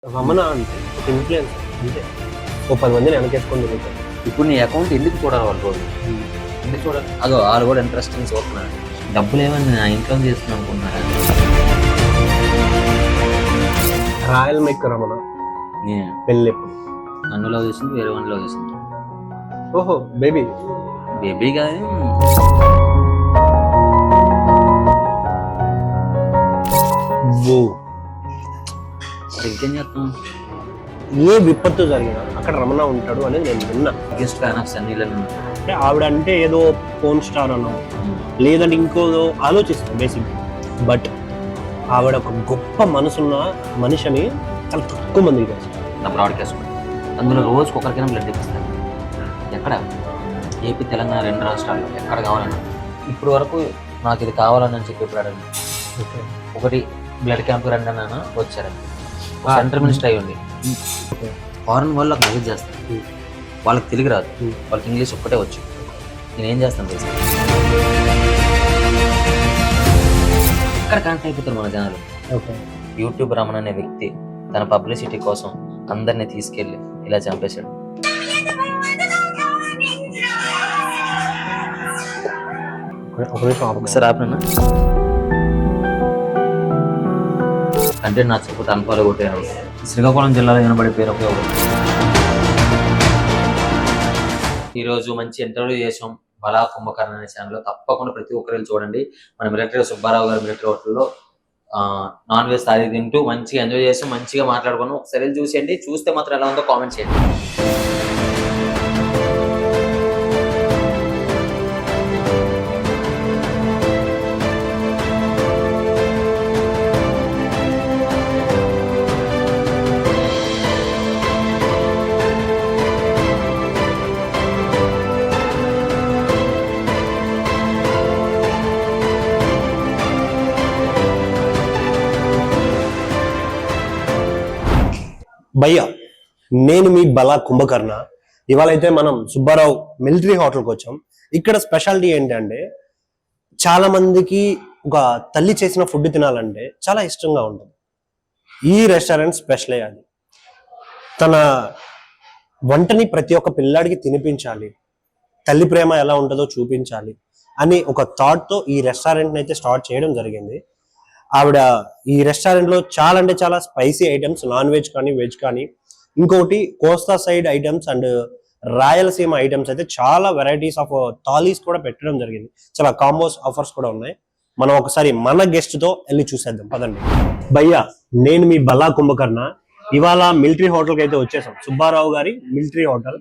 రమణ అంటే ఒక ఇన్ఫ్లుయెన్స్ అంతే. ఓ 10 మందిని వెనకేసుకొని తిరుగుతారు. ఇప్పుడు నీ అకౌంట్ ఎందుకు చూడాలి వాళ్ళు రోజు? ఎందుకు చూడాలి? అదో వాళ్ళు కూడా ఇంట్రెస్టింగ్ చూస్తున్నారు. డబ్బులు ఏమన్నా నా ఇంట్లో చేస్తున్నాను అనుకుంటున్నారా? రాయల్ మైక్ రమణ పెళ్ళి ఎప్పుడు? నన్ను లవ్ చేసింది, వేరే వన్ లవ్ చేసింది. ఓహో బేబీ బేబీ కానీ ఇంకేం చేస్తాం? ఏ విపత్తు జరిగినా అక్కడ రమణ ఉంటాడు అనేది నేను విన్నా. Biggest fan of Sunny Leone. అంటే ఆవిడ అంటే ఏదో ఫోన్ స్టార్ అనో లేదంటే ఇంకోదో ఆలోచిస్తాను బేసిక్. బట్ ఆవిడ ఒక గొప్ప మనసున్న మనిషిని చాలా తక్కువ మందికి తెలుసు. నా బ్రాడ్కాస్ట్ అందులో రోజుకి ఒకరికైనా బ్లడ్ ఇప్పిస్తాను. ఎక్కడ? ఏపీ, తెలంగాణ 2 రాష్ట్రాల్లో ఎక్కడ కావాలన్నా. ఇప్పుడు వరకు నాకు ఇది కావాలని చెప్పి ఇప్పుడు అడగండి. ఒకటి బ్లడ్ క్యాంప్ రండి అన్న వచ్చారండి. సెంట్రల్ మినిస్టర్ అయ్యండి. ఫారెన్ వాళ్ళు నాకు మెసేజ్ చేస్తారు. వాళ్ళకి తెలుగు రాదు, వాళ్ళకి ఇంగ్లీష్ ఒక్కటే వచ్చు. నేనేం చేస్తాను తెలుసు, ఎక్కడ కనెక్ట్ అయిపోతారు మన జనాలు. యూట్యూబ్ రమణ అనే వ్యక్తి తన పబ్లిసిటీ కోసం అందరినీ తీసుకెళ్ళి ఇలా చంపేశాడు. ఒకసారి ఆపనా అంటే నచ్చకపోతే అన్ఫాలో కొట్టారు. శ్రీకాకుళం జిల్లాలో వినబడే పేరు ఒక ఈరోజు మంచి ఇంటర్వ్యూ చేసాం బలా కుంభకర్ణ అనే ఛానల్లో. తప్పకుండా ప్రతి ఒక్కరు చూడండి. మన మిలిటరీ సుబ్బారావు గారు మిలిటరీ హోటల్లో నాన్ వెజ్ తాగి తింటూ మంచిగా ఎంజాయ్ చేస్తాం, మంచిగా మాట్లాడుకున్నాం. ఒకసారి చూసేయండి. చూస్తే మాత్రం ఎలా ఉందో కామెంట్ చేయండి. భయ్యా, నేను మీ బలా కుంభకర్ణ. ఇవాళ అయితే మనం సుబ్బారావు మిలిటరీ హోటల్కి వచ్చాం. ఇక్కడ స్పెషాలిటీ ఏంటంటే చాలా మందికి ఒక తల్లి చేసిన ఫుడ్ తినాలంటే చాలా ఇష్టంగా ఉంటుంది. ఈ రెస్టారెంట్ స్పెషల్ అది. తన వంటని ప్రతి ఒక్క పిల్లాడికి తినిపించాలి, తల్లి ప్రేమ ఎలా ఉంటుందో చూపించాలి అని ఒక థాట్తో ఈ రెస్టారెంట్ని అయితే స్టార్ట్ చేయడం జరిగింది. ఆవిడ ఈ రెస్టారెంట్లో చాలా అంటే చాలా స్పైసీ ఐటమ్స్, నాన్ వెజ్ కానీ వెజ్ కానీ, ఇంకోటి Kosta side items and Rayalaseema items అయితే చాలా వెరైటీస్ ఆఫ్ థాలీస్ కూడా పెట్టడం జరిగింది. చాలా కాంబోస్ ఆఫర్స్ కూడా ఉన్నాయి. మనం ఒకసారి మన గెస్ట్ తో వెళ్ళి చూసేద్దాం పదండి. భయ్యా, నేను మీ బల్లా కుంభకర్ణ. ఇవాళ మిలిటరీ హోటల్కి అయితే వచ్చేసాం, సుబ్బారావు గారి మిలిటరీ హోటల్.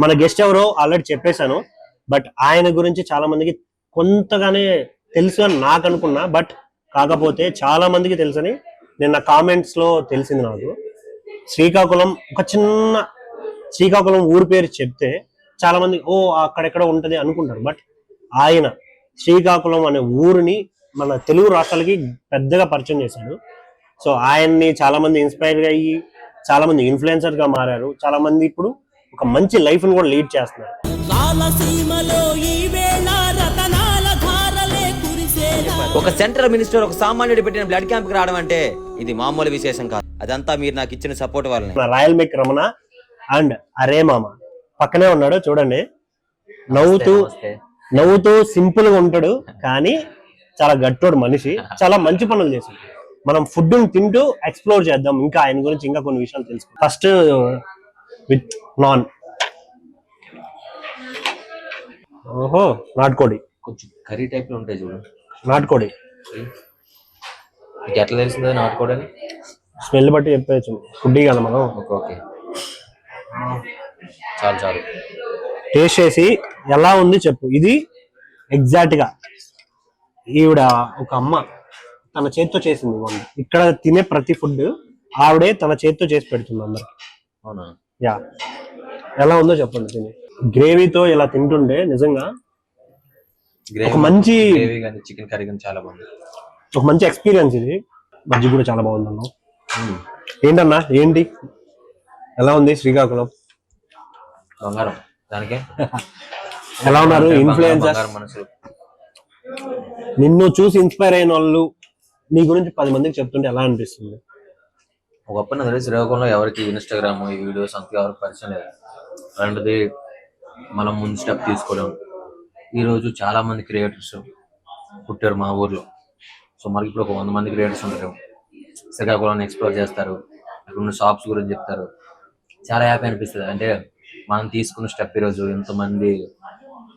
మన గెస్ట్ ఎవరో ఆల్రెడీ చెప్పేశాను, బట్ ఆయన గురించి చాలా మందికి కొంతగానే తెలుసు అని నాకు అనుకున్నా. బట్ కాకపోతే చాలా మందికి తెలుసని నిన్న కామెంట్స్ లో తెలిసింది నాకు. శ్రీకాకుళం, ఒక చిన్న శ్రీకాకుళం ఊరి పేరు చెప్తే చాలా మంది ఓ అక్కడెక్కడ ఉంటది అనుకుంటారు. బట్ ఆయన శ్రీకాకుళం అనే ఊరిని మన తెలుగు రాష్ట్రాలకి పెద్దగా పరిచయం చేశాడు. సో ఆయన్ని చాలా మంది ఇన్స్పైర్ అయ్యి చాలా మంది ఇన్ఫ్లుయెన్సర్ గా మారారు. చాలా మంది ఇప్పుడు ఒక మంచి లైఫ్ ని కూడా లీడ్ చేస్తున్నారు. ఒక సెంట్రల్ మినిస్టర్ ఒక సామాన్యుడు పెట్టిన బ్లడ్ క్యాంప్ కి రావడం అంటే ఇది మామూలు విశేషం కాదు. అదంతా మీరు నాకు ఇచ్చిన సపోర్ట్ వల్లనే. రాయల్ మైక్ రమణ అండ్ అరే మామ పక్కనే ఉన్నాడు చూడండి. నవ్వుతూ సింపుల్ గా ఉంటాడు, కానీ చాలా గట్టోడు మనిషి. చాలా మంచి పనులు చేశాడు. మనం ఫుడ్ తింటూ ఎక్స్ప్లోర్ చేద్దాం, ఇంకా ఆయన గురించి ఇంకా కొన్ని విషయాలు తెలుసుకుందాం. First with non. ఓహో, నాటుకోడి. కొంచెం కర్రీ టైప్ లో ఉంటాయి చూడు. నాటుకోడి ఎట్లా తెలిసింది నాటుకోడి అని? స్మెల్ బట్టి చెప్పచ్చు. ఫుడ్ కదా మనం. ఓకే, చాలు చాలు. టేస్ట్ చేసి ఎలా ఉంది చెప్పు. ఇది ఎగ్జాక్ట్ గా ఈవిడ ఒక అమ్మ తన చేతితో చేసింది. ఇక్కడ తినే ప్రతి ఫుడ్ ఆవిడే తన చేతితో చేసి పెడుతుంది అందరికి. అవునా? యా, ఎలా ఉందో చెప్పండి. తిని గ్రేవీతో ఇలా తింటుండే నిజంగా ఒక మంచి చికెన్ కర్రీ కానీ చాలా బాగుంది. ఒక మంచి ఎక్స్పీరియన్స్ ఇది. మజ్జిగ కూడా చాలా బాగుంది అన్న. ఏంటన్నా ఏంటి ఎలా ఉంది శ్రీకాకుళం? బంగారం దానికే. ఎలా ఉన్నారు ఇన్ఫ్లుయెన్సర్స్? నిన్ను చూసి ఇన్స్పైర్ అయిన వాళ్ళు నీ గురించి 10 మందికి చెప్తుంటే ఎలా అనిపిస్తుంది? ఒకప్పుడు నాకు తెలిసి శ్రీకాకుళంలో ఎవరికి ఇన్స్టాగ్రామ్ ఈ వీడియోస్ అంతా ఎవరికి పరిచయం లేదు. అలాంటిది మనం ముందు స్టెప్ తీసుకోవడం. ఈరోజు చాలా మంది క్రియేటర్స్ పుట్టారు మా ఊర్లో. సో మనకి ఇప్పుడు ఒక 100 మంది క్రియేటర్స్ ఉంటారు. శ్రీకాకుళాన్ని ఎక్స్ప్లోర్ చేస్తారు, అక్కడ ఉన్న షాప్స్ గురించి చెప్తారు. చాలా హ్యాపీ అనిపిస్తుంది. అంటే మనం తీసుకున్న స్టెప్ ఈరోజు ఎంతమంది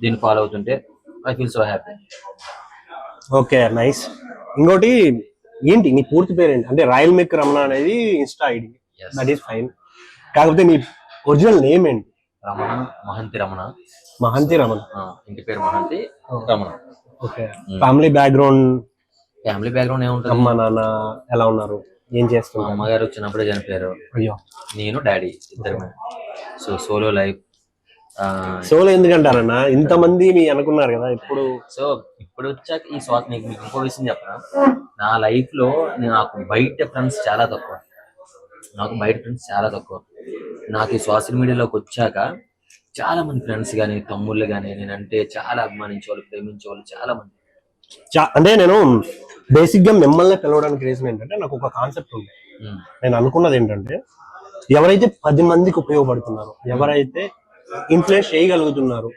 దీన్ని ఫాలో అవుతుంటే I feel so happy. Okay, nice. ఇంకోటి ఏంటి నీ పూర్తి పేరేంటి? అంటే రాయల్ మేక్ రమణ అనేది Insta ID, Yes. That is fine. కాకపోతే నీ ఒరిజినల్ నేమ్ ఏంటి? రమణ, మహంతి రమణ. మహంతి రమణ. ఇంటి పేరు Mahanti Ramana. Okay. Family background, family background ఏముంటుంది? అమ్మ నాన్న ఎలా ఉన్నారు, ఏం మా చేస్తున్నారు? అమ్మగారు చిన్నప్పుడే చనిపోయారు. అయ్యో, నేను డాడీ ఇద్దరమే. So solo life. సోలో ఎందుకంటారన్న? ఇంతమంది మీ అనుకున్నారు కదా ఇప్పుడు. సో ఇప్పుడు వచ్చాక ఈ మీకు ఇంకో విషయం చెప్పనా, నా లైఫ్ లో నాకు బయట ఫ్రెండ్స్ చాలా తక్కువ. నాకు ఈ సోషల్ మీడియాలోకి వచ్చాక చాలా మంది ఫ్రెండ్స్ కానీ తమ్ముళ్ళు కానీ నేనంటే చాలా అభిమానించేవాళ్ళు, ప్రేమించేవాళ్ళు చాలా మంది. అంటే నేను బేసిక్ గా మిమ్మల్ని పిలవడానికి రీజన్ ఏంటంటే నాకు ఒక కాన్సెప్ట్ ఉంది. నేను అనుకున్నది ఏంటంటే ఎవరైతే 10 మందికి ఉపయోగపడుతున్నారో, ఎవరైతే ఇన్ఫ్లుయెన్స్ చేయగలుగుతున్నారు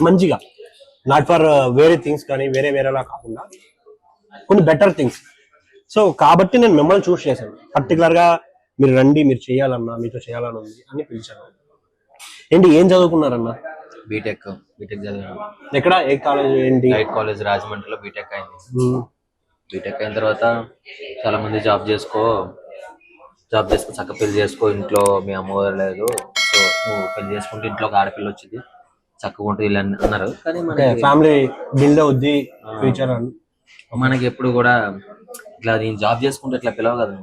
మంచిగా, నాట్ ఫర్ వేరే థింగ్స్ కానీ వేరేలా కాకుండా కొన్ని బెటర్ థింగ్స్. సో కాబట్టి నేను మిమ్మల్ని చూస్ చేశాను. పర్టికులర్ గా మీరు రండి, మీరు చేయాలన్నా, మీతో చేయాలని ఉంది అని పిలిచాను. ఏంటి, ఏం చదువుకున్నారన్నా? బీటెక్ చదివాను. ఎక్కడ, ఏ కాలేజ్, ఏంటి? గైడ్ కాలేజ్ రాజమండ్రిలో బీటెక్ అయింది. బీటెక్ అయిన తర్వాత చాలా మంది జాబ్ చేసుకో చక్క పెళ్లి చేసుకో, ఇంట్లో మీ అమ్మగారు లేదు, సో నువ్వు పెళ్లి చేసుకుంటే ఇంట్లో ఒక ఆడపిల్ల వచ్చింది, చక్కగా ఉంటుంది ఇలా అన్నారు. కానీ ఫ్యామిలీ బిల్డ్ అవుద్ది ఫ్యూచర్ అని మనకి ఎప్పుడు కూడా ఇట్లా నేను జాబ్ చేసుకుంటే ఇట్లా పిలవ కదా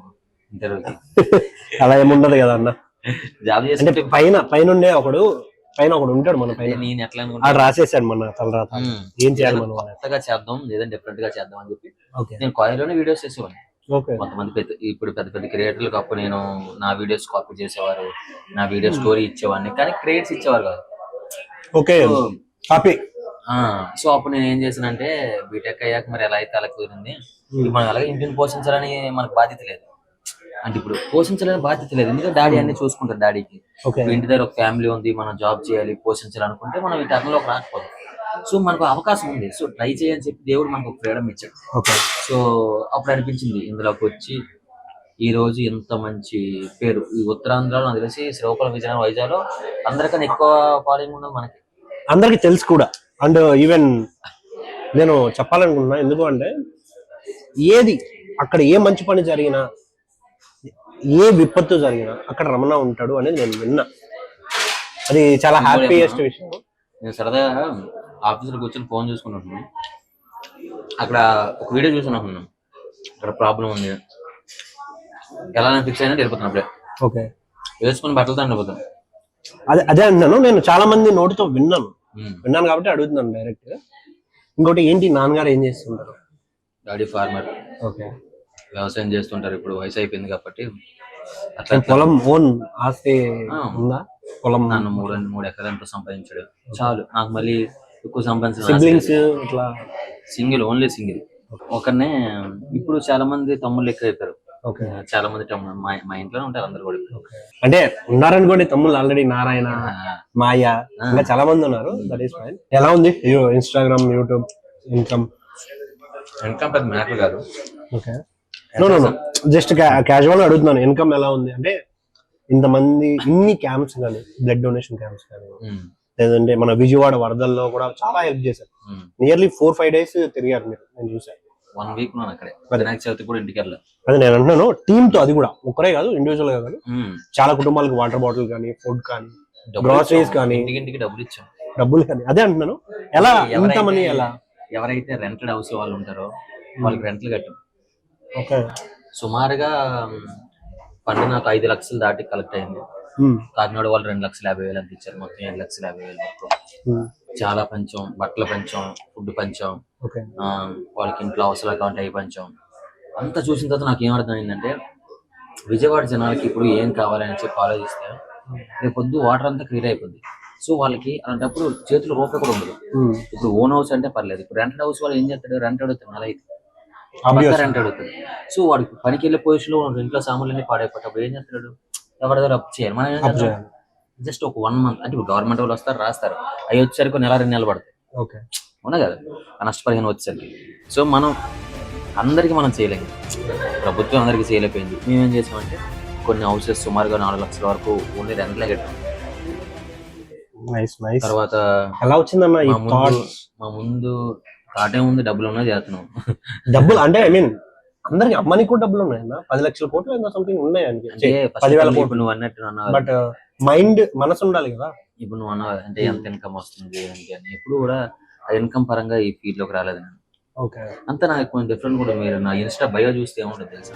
ఇంటర్వ్యూకి. అలా ఏముండదు కదా అన్న. జాబ్ చేసుకుంటే పైన ఒకడు ఉంటాడు మన పైన. నేను ఎట్లా అనుకుంటా రాసేసాడు మన తలరాత, ఏం చేయాలి మనం, కొత్తగా చేద్దాం లేదంటే డిఫరెంట్ గా చేద్దాం అని చెప్పి నేను కాలేజ్లోనే వీడియోస్ చేసేవాడిని. కొంతమంది ఇప్పుడు పెద్ద పెద్ద క్రియేటర్లకు అప్పుడు నేను నా వీడియోస్ కాపీ చేసేవారు, నా వీడియో స్టోరీ ఇచ్చేవాడిని, కానీ క్రియేట్స్ ఇచ్చేవారు కాదు. Okay, copy. సో అప్పుడు నేను ఏం చేశానంటే బీటెక్ అయ్యాక మరి ఎలా అయితే అలా కుదిరింది, మనం అలాగే ఇంటిని పోషించాలని మనకు బాధ్యత లేదు. అంటే ఇప్పుడు పోషించాలని బాధ్యత లేదు, ఎందుకంటే డాడీ అన్ని చూసుకుంటారు. డాడీకి ఇంటి దగ్గర ఒక ఫ్యామిలీ ఉంది, మనం జాబ్ చేయాలి, పోషించాలనుకుంటే మనం ఈ టర్న్లోకి రాకపోదు. సో మనకు అవకాశం ఉంది, సో ట్రై చేయని చెప్పి దేవుడు మనకు ఫ్రీడమ్ ఇచ్చాడు. సో అప్పుడు అనిపించింది ఇందులోకి వచ్చి ఈ రోజు ఎంత మంచి పేరు ఈ ఉత్తరాంధ్రలో, నాకు తెలిసి శ్రీకాకుళం, విజయనగరం, వైజాగ్లో అందరికన్నా ఎక్కువ ఫాలోయింగ్ ఉన్నది మనకి, అందరికి తెలుసు కూడా. అండ్ ఈవెన్ నేను చెప్పాలనుకుంటున్నా, ఎందుకు అంటే ఏది అక్కడ ఏ మంచి పని జరిగినా, ఏ విపత్తు జరిగినా అక్కడ రమణ ఉంటాడు అనేది నేను విన్నా. అది చాలా హ్యాపీయెస్ట్ విషయం. నేను సరదాగా ఆఫీసులో కూర్చొని ఫోన్ చూసుకున్నప్పుడు అక్కడ ఒక వీడియో చూసుకున్నాను, అక్కడ ప్రాబ్లం ఉంది, ఎలా ఫిక్స్ అయినా వెళ్ళిపోతాను. అప్పుడే ఓకే, వేసుకుని బట్టలతో వెళ్ళిపోతాను. అదే అన్నాను, నేను చాలా మంది నోటితో విన్నాను కాబట్టి అడుగుతున్నాను డైరెక్ట్. ఇంకోటి ఏంటి, నాన్నగారు ఏం చేస్తుంటారు? Daddy farmer. ఓకే, వ్యవసాయం చేస్తుంటారు. ఇప్పుడు వయసు అయిపోయింది కాబట్టి అట్లా. పొలం, ఓన్ ఆస్తి ఉందా? పొలం నన్ను 3 ఎకరాలతో సంపాదించాడు, చాలు. నాకు మళ్ళీ ఎక్కువ సంపాదించిన ఓన్లీ సింగిల్ ఒకరినే. ఇప్పుడు చాలా మంది తమ్ముళ్ళు ఎక్కువ అయిపోయారు. చాలా మంది తమ్ముళ్ళు మా ఇంట్లోనే ఉంటారు అందరు కూడా. అంటే ఉన్నారనుకోండి తమ్ముళ్ళు ఆల్రెడీ, నారాయణ, మాయ, ఇంకా చాలా మంది ఉన్నారు. That is fine. ఎలా ఉంది ఇన్స్టాగ్రామ్, యూట్యూబ్ ఇన్కమ్ పెద్ద మ్యాటర్ కాదు. ఓకే, జస్ట్ క్యాజువల్ అడుగుతున్నాను, ఇన్కమ్ ఎలా ఉంది అంటే. ఇంతమంది ఇన్ని క్యాంప్స్ కానీ, బ్లడ్ డొనేషన్ క్యాంప్స్ కానీ, లేదంటే మన విజయవాడ వరదల్లో కూడా చాలా హెల్ప్ చేశారు. నియర్లీ 4-5 days తిరిగారు మీరు, నేను చూసాను. 1 week అక్కడే. వినాయక చవితి కూడా ఇంటికి వెళ్ళాలి. అది నేను అంటున్నాను, టీమ్ తో, అది కూడా ఒక్కరే కాదు, ఇండివిజువల్ గా కాదు, చాలా కుటుంబాలకు వాటర్ బాటిల్ కానీ, ఫుడ్ కానీ, గ్రాసరీస్ కానీ, ఇంటికి డబ్బులు కానీ. అదే అంటున్నాను, ఎలా ఇంతమంది, ఎలా ఎవరైతే రెంటెడ్ హౌస్ వాళ్ళు ఉంటారో వాళ్ళకి రెంట్లు కట్టాం. ఓకే, సుమారుగా ఫండ్ నాకు 5 లక్షలు దాటి కలెక్ట్ అయింది. కాకినాడ వాళ్ళు 2,50,000 అంత ఇచ్చారు, మొత్తం 7,50,000 మొత్తం. చాలా పంచాం, బట్టలు పంచాం, ఫుడ్ పంచాం, వాళ్ళకి ఇంట్లో అవసరాలు కావాలి అవి పంచాం. అంతా చూసిన తర్వాత నాకు ఏమర్థమైందంటే, విజయవాడ జనాలకి ఇప్పుడు ఏం కావాలని చెప్పి ఆలోచిస్తే రేపు పొద్దు వాటర్ అంతా క్లియర్ అయిపోద్ది. సో వాళ్ళకి అలాంటప్పుడు చేతులు రూపాయి కూడా ఉండదు. ఇప్పుడు ఓన్ హౌస్ అంటే పర్లేదు, ఇప్పుడు రెంటెడ్ హౌస్ వాళ్ళు ఏం చేస్తాడు, రెంటెడ్ తినాలి. Obvious. రెంట్ అడుగుతాడు. సో వాడికి పనికి వెళ్ళే పొజిషన్ లో ఇంట్లో సామాన్లన్నీ పాడైపోతాడు. ఏం చేస్తాడు? ఎవరి దగ్గర అప్పు చేయాలి. మనం ఏం చేస్తాం? జస్ట్ ఒక 1 month అంటే గవర్నమెంట్ వాళ్ళు వస్తారు, రాస్తారు, అవి వచ్చేసరికి నెల 2 నెలలు పడతాయి. ఓకే, అవునా కదా, ఆ నష్టపరిహారం వచ్చేసరికి. సో మనం అందరికీ మనం చేయలేము, ప్రభుత్వం అందరికీ చేయలేకపోయింది. మేమేం చేసామంటే కొన్ని హౌసెస్ సుమారుగా 4 లక్షల వరకు ఓన్లీ రెంట్లే కట్టాం. Nice nice. తర్వాత ఎలా వచ్చిందన్న ఈ థాట్? మా ముందు థాటే ఉంది, డబ్బులు ఉన్నా చేస్తున్నాం. డబ్బులు అంటే ఐ మీన్ అందరికి అమ్మనికి కూడా డబ్బులు ఉన్నాయన్న, 10 లక్షల కోట్లు ఏదో సంథింగ్ ఉన్నాయి అంటే అంటే first 10,000 ఇప్పుడు కోట్లు. నువ్వు అన్నట్టు అన్నావు, బట్ మైండ్ మనసు ఉండాలి కదా. ఇప్పుడు నువ్వు అన్నావు అంటే ఎంత ఇన్కమ్ వస్తుంది అంటే అని. ఎప్పుడు కూడా ఆ ఇన్కమ్ పరంగా ఈ ఫీల్డ్ లోకి రాలేదు నేను. ఓకే, అంతా నాకు కొంచెం డిఫరెంట్ కూడా. మీరు నా ఇన్స్టా బయో చూస్తే ఏముంటుంది తెలుసా?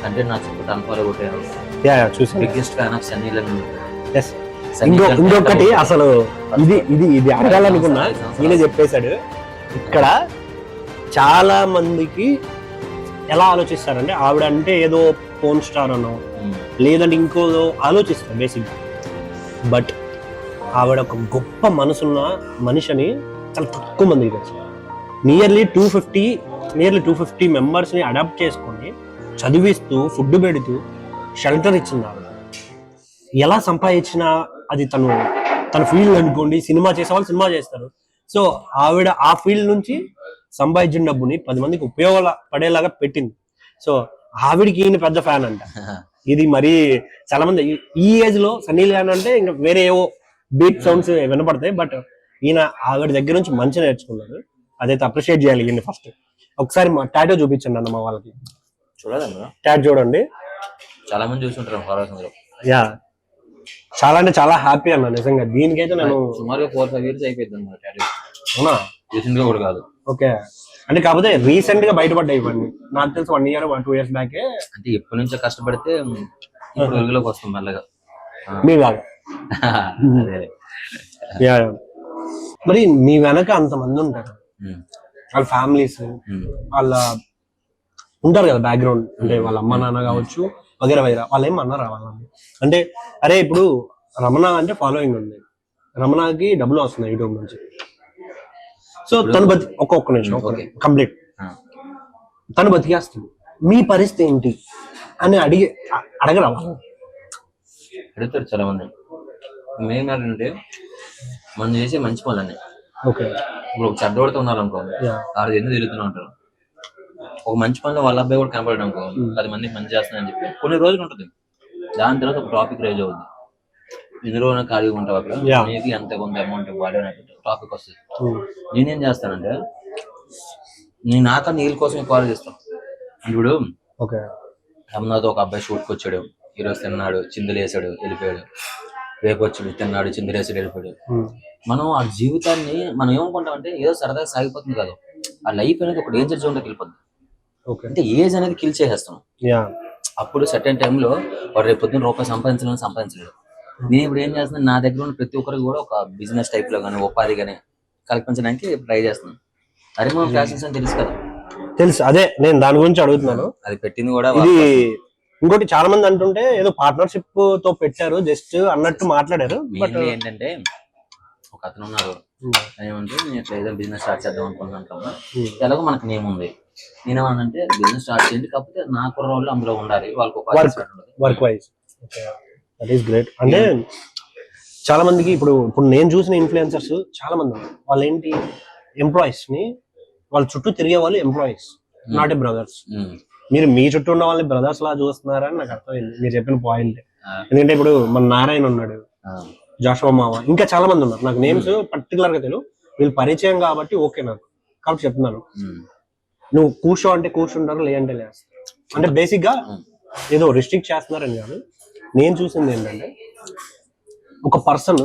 అంటే నా చుట్టూ అన్ఫాలో కొట్టే యా యా చూసాను. Biggest fan of Sunny Leone. Yes. ఇంకొకటి అసలు ఇది ఇది ఇది అడగాలనుకున్నా, ఈయన చెప్పేశాడు. ఇక్కడ చాలా మందికి ఎలా ఆలోచిస్తారంటే ఆవిడ అంటే ఏదో ఫోన్ స్టార్ అనో లేదంటే ఇంకో ఆలోచిస్తారు బేసిక్. బట్ ఆవిడ ఒక గొప్ప మనసున్న మనిషిని చాలా తక్కువ మందికి తెలుసు. నియర్లీ 250 మెంబర్స్ని అడాప్ట్ చేసుకొని చదివిస్తూ ఫుడ్ పెడుతూ షెల్టర్ ఇచ్చింది ఆవిడ. ఎలా సంపాదించినా అది తన ఫీల్డ్ అనుకోండి, సినిమా చేసేవాళ్ళు సినిమా చేస్తారు. సో ఆవిడ ఆ ఫీల్డ్ నుంచి సంపాదించిన డబ్బుని 10 మందికి ఉపయోగపడేలాగా పెట్టింది. సో ఆవిడకి ఈయన పెద్ద ఫ్యాన్ అంట. ఇది మరి చాలా మంది ఈ ఏజ్ లో సన్నీ లియోన్ అంటే ఇంకా వేరే ఏవో బీట్ సౌండ్స్ వినపడతాయి. బట్ ఈయన ఆవిడ దగ్గర నుంచి మంచి నేర్చుకున్నాడు. అదైతే అప్రిషియేట్ చేయాలి ఈయన. ఫస్ట్ ఒకసారి మా టాటో చూపించండి అన్న మా వాళ్ళకి. చూడాలి, టాటో చూడండి. చాలా మంది చూస్తుంటారు ఫాలోవర్స్ అందరూ. యా, చాలా అంటే చాలా హ్యాపీ అన్న నిజంగా. దీనికైతే నేను సుమారుగా 4-5 years అయిపోయింది అన్నమాట టాటూ. అవునా? రీసెంట్ గా కూడా కాదు. ఓకే, అంటే కాకపోతే రీసెంట్ గా బయటపడ్డాయి ఇవన్నీ. నాకు తెలిసి 1 year 2 years బ్యాక్. అంటే ఎప్పటి నుంచో కష్టపడితే ఇప్పుడు వెలుగులోకి వస్తాం మెల్లగా. మీ లాగా. అదే. యా, మరి మీ వెనక అంతమంది ఉంటారు, వాళ్ళ ఫ్యామిలీస్, వాళ్ళ ఉంటారు కదా బ్యాక్గ్రౌండ్, అంటే వాళ్ళ అమ్మ నాన్న కావచ్చు వగేరా వగేరా. వాళ్ళు ఏమన్నారా వాళ్ళని? అంటే అరే ఇప్పుడు రమణ అంటే ఫాలోయింగ్ ఉంది, రమణకి డబ్బులు వస్తున్నాయి యూట్యూబ్ నుంచి, సో తను ఒక్కొక్క నిమిషం కంప్లీట్ తను బతికేస్తుంది, మీ పరిస్థితి ఏంటి అని అడగరా? అడుగుతారు చాలా మంది. మెయిన్ ఏంటంటే మనం చేసే మంచి పనులన్నీ. ఓకే, ఇప్పుడు ఒక చెడ్డోడితో ఉన్నారనుకో, ఆరు ఎందుకు తిరుగుతూనే ఉంటారు. ఒక మంచి పనిలో వాళ్ళ అబ్బాయి కూడా కనపడడం అనుకో, 10 మందికి మంచి చేస్తున్నాయని చెప్పి కొన్ని రోజులు ఉంటుంది. దాని తర్వాత ఒక టాపిక్ రైజ్ అవుతుంది. ఎన్ని రోజులు ఖాళీగా ఉంటావు అక్కడ, నీకు ఎంత కొంత అమౌంట్ ఇవ్వాలి అనే టాపిక్ వస్తుంది. నేనేం చేస్తానంటే నేను నాకన్నా నీళ్ళ కోసం కాల్ చేస్తాను. ఇప్పుడు రమణాతో ఒక అబ్బాయి షూట్కి వచ్చాడు, ఈరోజు తిన్నాడు, చిందులు వేసాడు, వెళ్ళిపోయాడు. రేపు వచ్చాడు, తిన్నాడు, చిందులు వేసాడు, వెళ్ళిపోయాడు. మనం ఆ జీవితాన్ని మనం ఏమనుకుంటాం అంటే ఏదో సరదాగా సాగిపోతుంది కాదు, ఆ లైఫ్ అనేది ఒక డేంజర్ జోన్ లోకి వెళ్ళిపోతుంది. అంటే ఏజ్ అనేది కిల్ చేసేస్తాం. అప్పుడు సర్టెన్ టైంలో వాడు రేపు పొద్దున్న రూపాయి సంపాదించలేడు. నేను ఇప్పుడు ఏం చేస్తున్నాను, నా దగ్గర ఉన్న ప్రతి ఒక్కరికి కూడా ఒక బిజినెస్ టైప్ లో కానీ ఉపాధి కానీ కల్పించడానికి ట్రై చేస్తున్నాను. అరే మనం ఫ్యాషన్స్ అని తెలుసు కదా. తెలుసు, అదే నేను దాని గురించి అడుగుతున్నాను. అది పెట్టింది కూడా ఇది. ఇంకోటి చాలా మంది అంటుంటే ఏదో పార్ట్నర్షిప్ తో పెట్టారు జస్ట్ అన్నట్టు మాట్లాడారు. బట్ ఏంటంటే ఒక అతను ఉన్నారు, ఏమంటే నేను ఇట్లా ఏదో బిజినెస్ స్టార్ట్ చేద్దాం అనుకుంటున్నాను కదా, ఎలాగో మనకు నేమ్ ఉంది. నేనేమనంటే బిజినెస్ స్టార్ట్ చేయండి, కాకపోతే నా కుర్రోళ్ళు అందులో ఉండాలి, వాళ్ళకి work wise. That is great. అంటే చాలా మందికి ఇప్పుడు నేను చూసిన ఇన్ఫ్లుయెన్సర్స్ చాలా మంది ఉన్నారు, వాళ్ళు ఏంటి ఎంప్లాయీస్ ని వాళ్ళ చుట్టూ తిరిగే వాళ్ళు ఎంప్లాయీస్, నాట్ ఏ బ్రదర్స్. మీరు మీ చుట్టూ ఉన్న వాళ్ళని బ్రదర్స్ లా చూస్తున్నారని నాకు అర్థమైంది మీరు చెప్పిన పాయింట్. ఎందుకంటే ఇప్పుడు మన నారాయణ ఉన్నాడు, జాషువా మామ, ఇంకా చాలా మంది ఉన్నారు. నాకు నేమ్స్ పర్టికులర్ గా తెలియదు, వీళ్ళు పరిచయం కాబట్టి ఓకే నాకు, కాబట్టి చెప్తున్నాను. నువ్వు కూర్చో అంటే కూర్చుంటారు, లేదంటే లేస్తారు. అంటే బేసిక్ గా ఏదో రిస్ట్రిక్ట్ చేస్తున్నారని కాదు. నేను చూసింది ఏంటంటే ఒక పర్సన్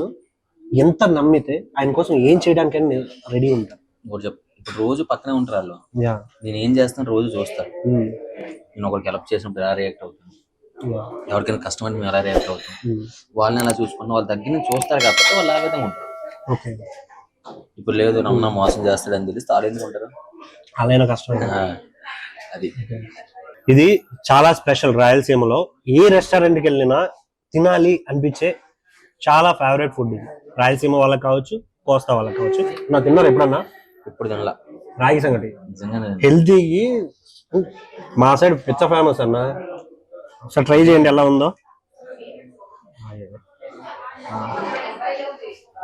ఎంత నమ్మితే ఆయన కోసం ఏం చేయడానికైనా రెడీ ఉంటారు. ఇప్పుడు రోజు పక్కనే ఉంటారు వాళ్ళు, నేను ఏం చేస్తాను రోజు చూస్తారు. నేను ఒకరికి హెల్ప్ చేసినప్పుడు ఎలా రియాక్ట్ అవుతాను, ఎవరికైనా కష్టం అంటే మేము ఎలా రియాక్ట్ అవుతాం, వాళ్ళని ఎలా చూసుకున్నా వాళ్ళ దగ్గర నుంచి చూస్తారు కాబట్టి వాళ్ళు ఆ విధంగా ఉంటారు. ఇప్పుడు లేదు రమణ మోసం చేస్తాడని తెలిస్తే వాళ్ళు ఎందుకు ఉంటారు, అలానే కష్టం. అది ఇది చాలా స్పెషల్. రాయలసీమలో ఏ రెస్టారెంట్కి వెళ్ళినా తినాలి అనిపించే చాలా ఫేవరెట్ ఫుడ్ ఇది. రాయలసీమ వాళ్ళకి కావచ్చు, కోస్తా వాళ్ళకి కావచ్చు. నాకు తిన్నారు ఎప్పుడన్నా? ఇప్పుడు తినలా. రాగి సంగటి హెల్తీకి మా సైడ్ పిచ్చ ఫేమస్ అన్న, ఒకసారి ట్రై చేయండి ఎలా ఉందో.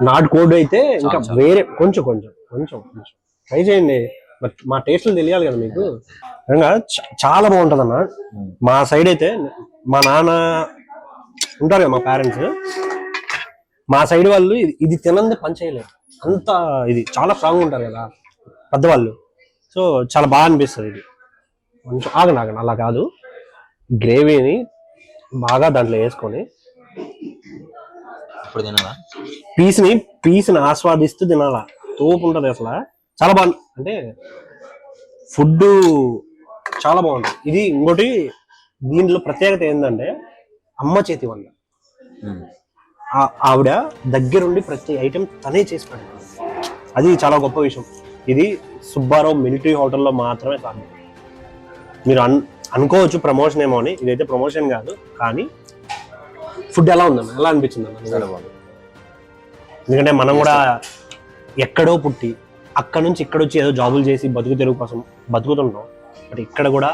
నాటు కోడి అయితే ఇంకా వేరే కొంచెం కొంచెం కొంచెం కొంచెం ట్రై చేయండి, బట్ మా టేస్ట్లు తెలియాలి కదా మీకు. నిజంగా చాలా బాగుంటది అన్న. మా సైడ్ అయితే మా నాన్న ఉంటారు కదా మా పేరెంట్స్, మా సైడ్ వాళ్ళు ఇది తినంది పని చేయలేరు, అంత ఇది చాలా స్ట్రాంగ్ ఉంటారు కదా పెద్దవాళ్ళు. సో చాలా బాగా అనిపిస్తుంది ఇది. కొంచెం ఆగనాగండి, అలా కాదు, గ్రేవీని బాగా దాంట్లో వేసుకొని ఇప్పుడు తినాలా, పీస్ని ఆస్వాదిస్తూ తినాలా, తోపు ఉంటుంది అసలు. చాలా బాగుంది, అంటే ఫుడ్ చాలా బాగుంటుంది. ఇది ఇంకోటి దీంట్లో ప్రత్యేకత ఏంటంటే అమ్మ చేతి వంట. ఆవిడ దగ్గరుండి ప్రతి ఐటెం తనే చేసి పెడతారు, అది చాలా గొప్ప విషయం. ఇది సుబ్బారావు మిలిటరీ హోటల్లో మాత్రమే సాధ్యం. మీరు అనుకోవచ్చు ప్రమోషన్ ఏమో అని, ఇదైతే ప్రమోషన్ కాదు, కానీ ఫుడ్ ఎలా ఉందన్న, ఎలా అనిపించింది అన్న? ఎందుకంటే మనం కూడా ఎక్కడో పుట్టి అక్కడ నుంచి ఇక్కడ వచ్చి ఏదో జాబులు చేసి బతుకు తెరుగు కోసం బతుకుతుంటాం, బట్ ఇక్కడ కూడా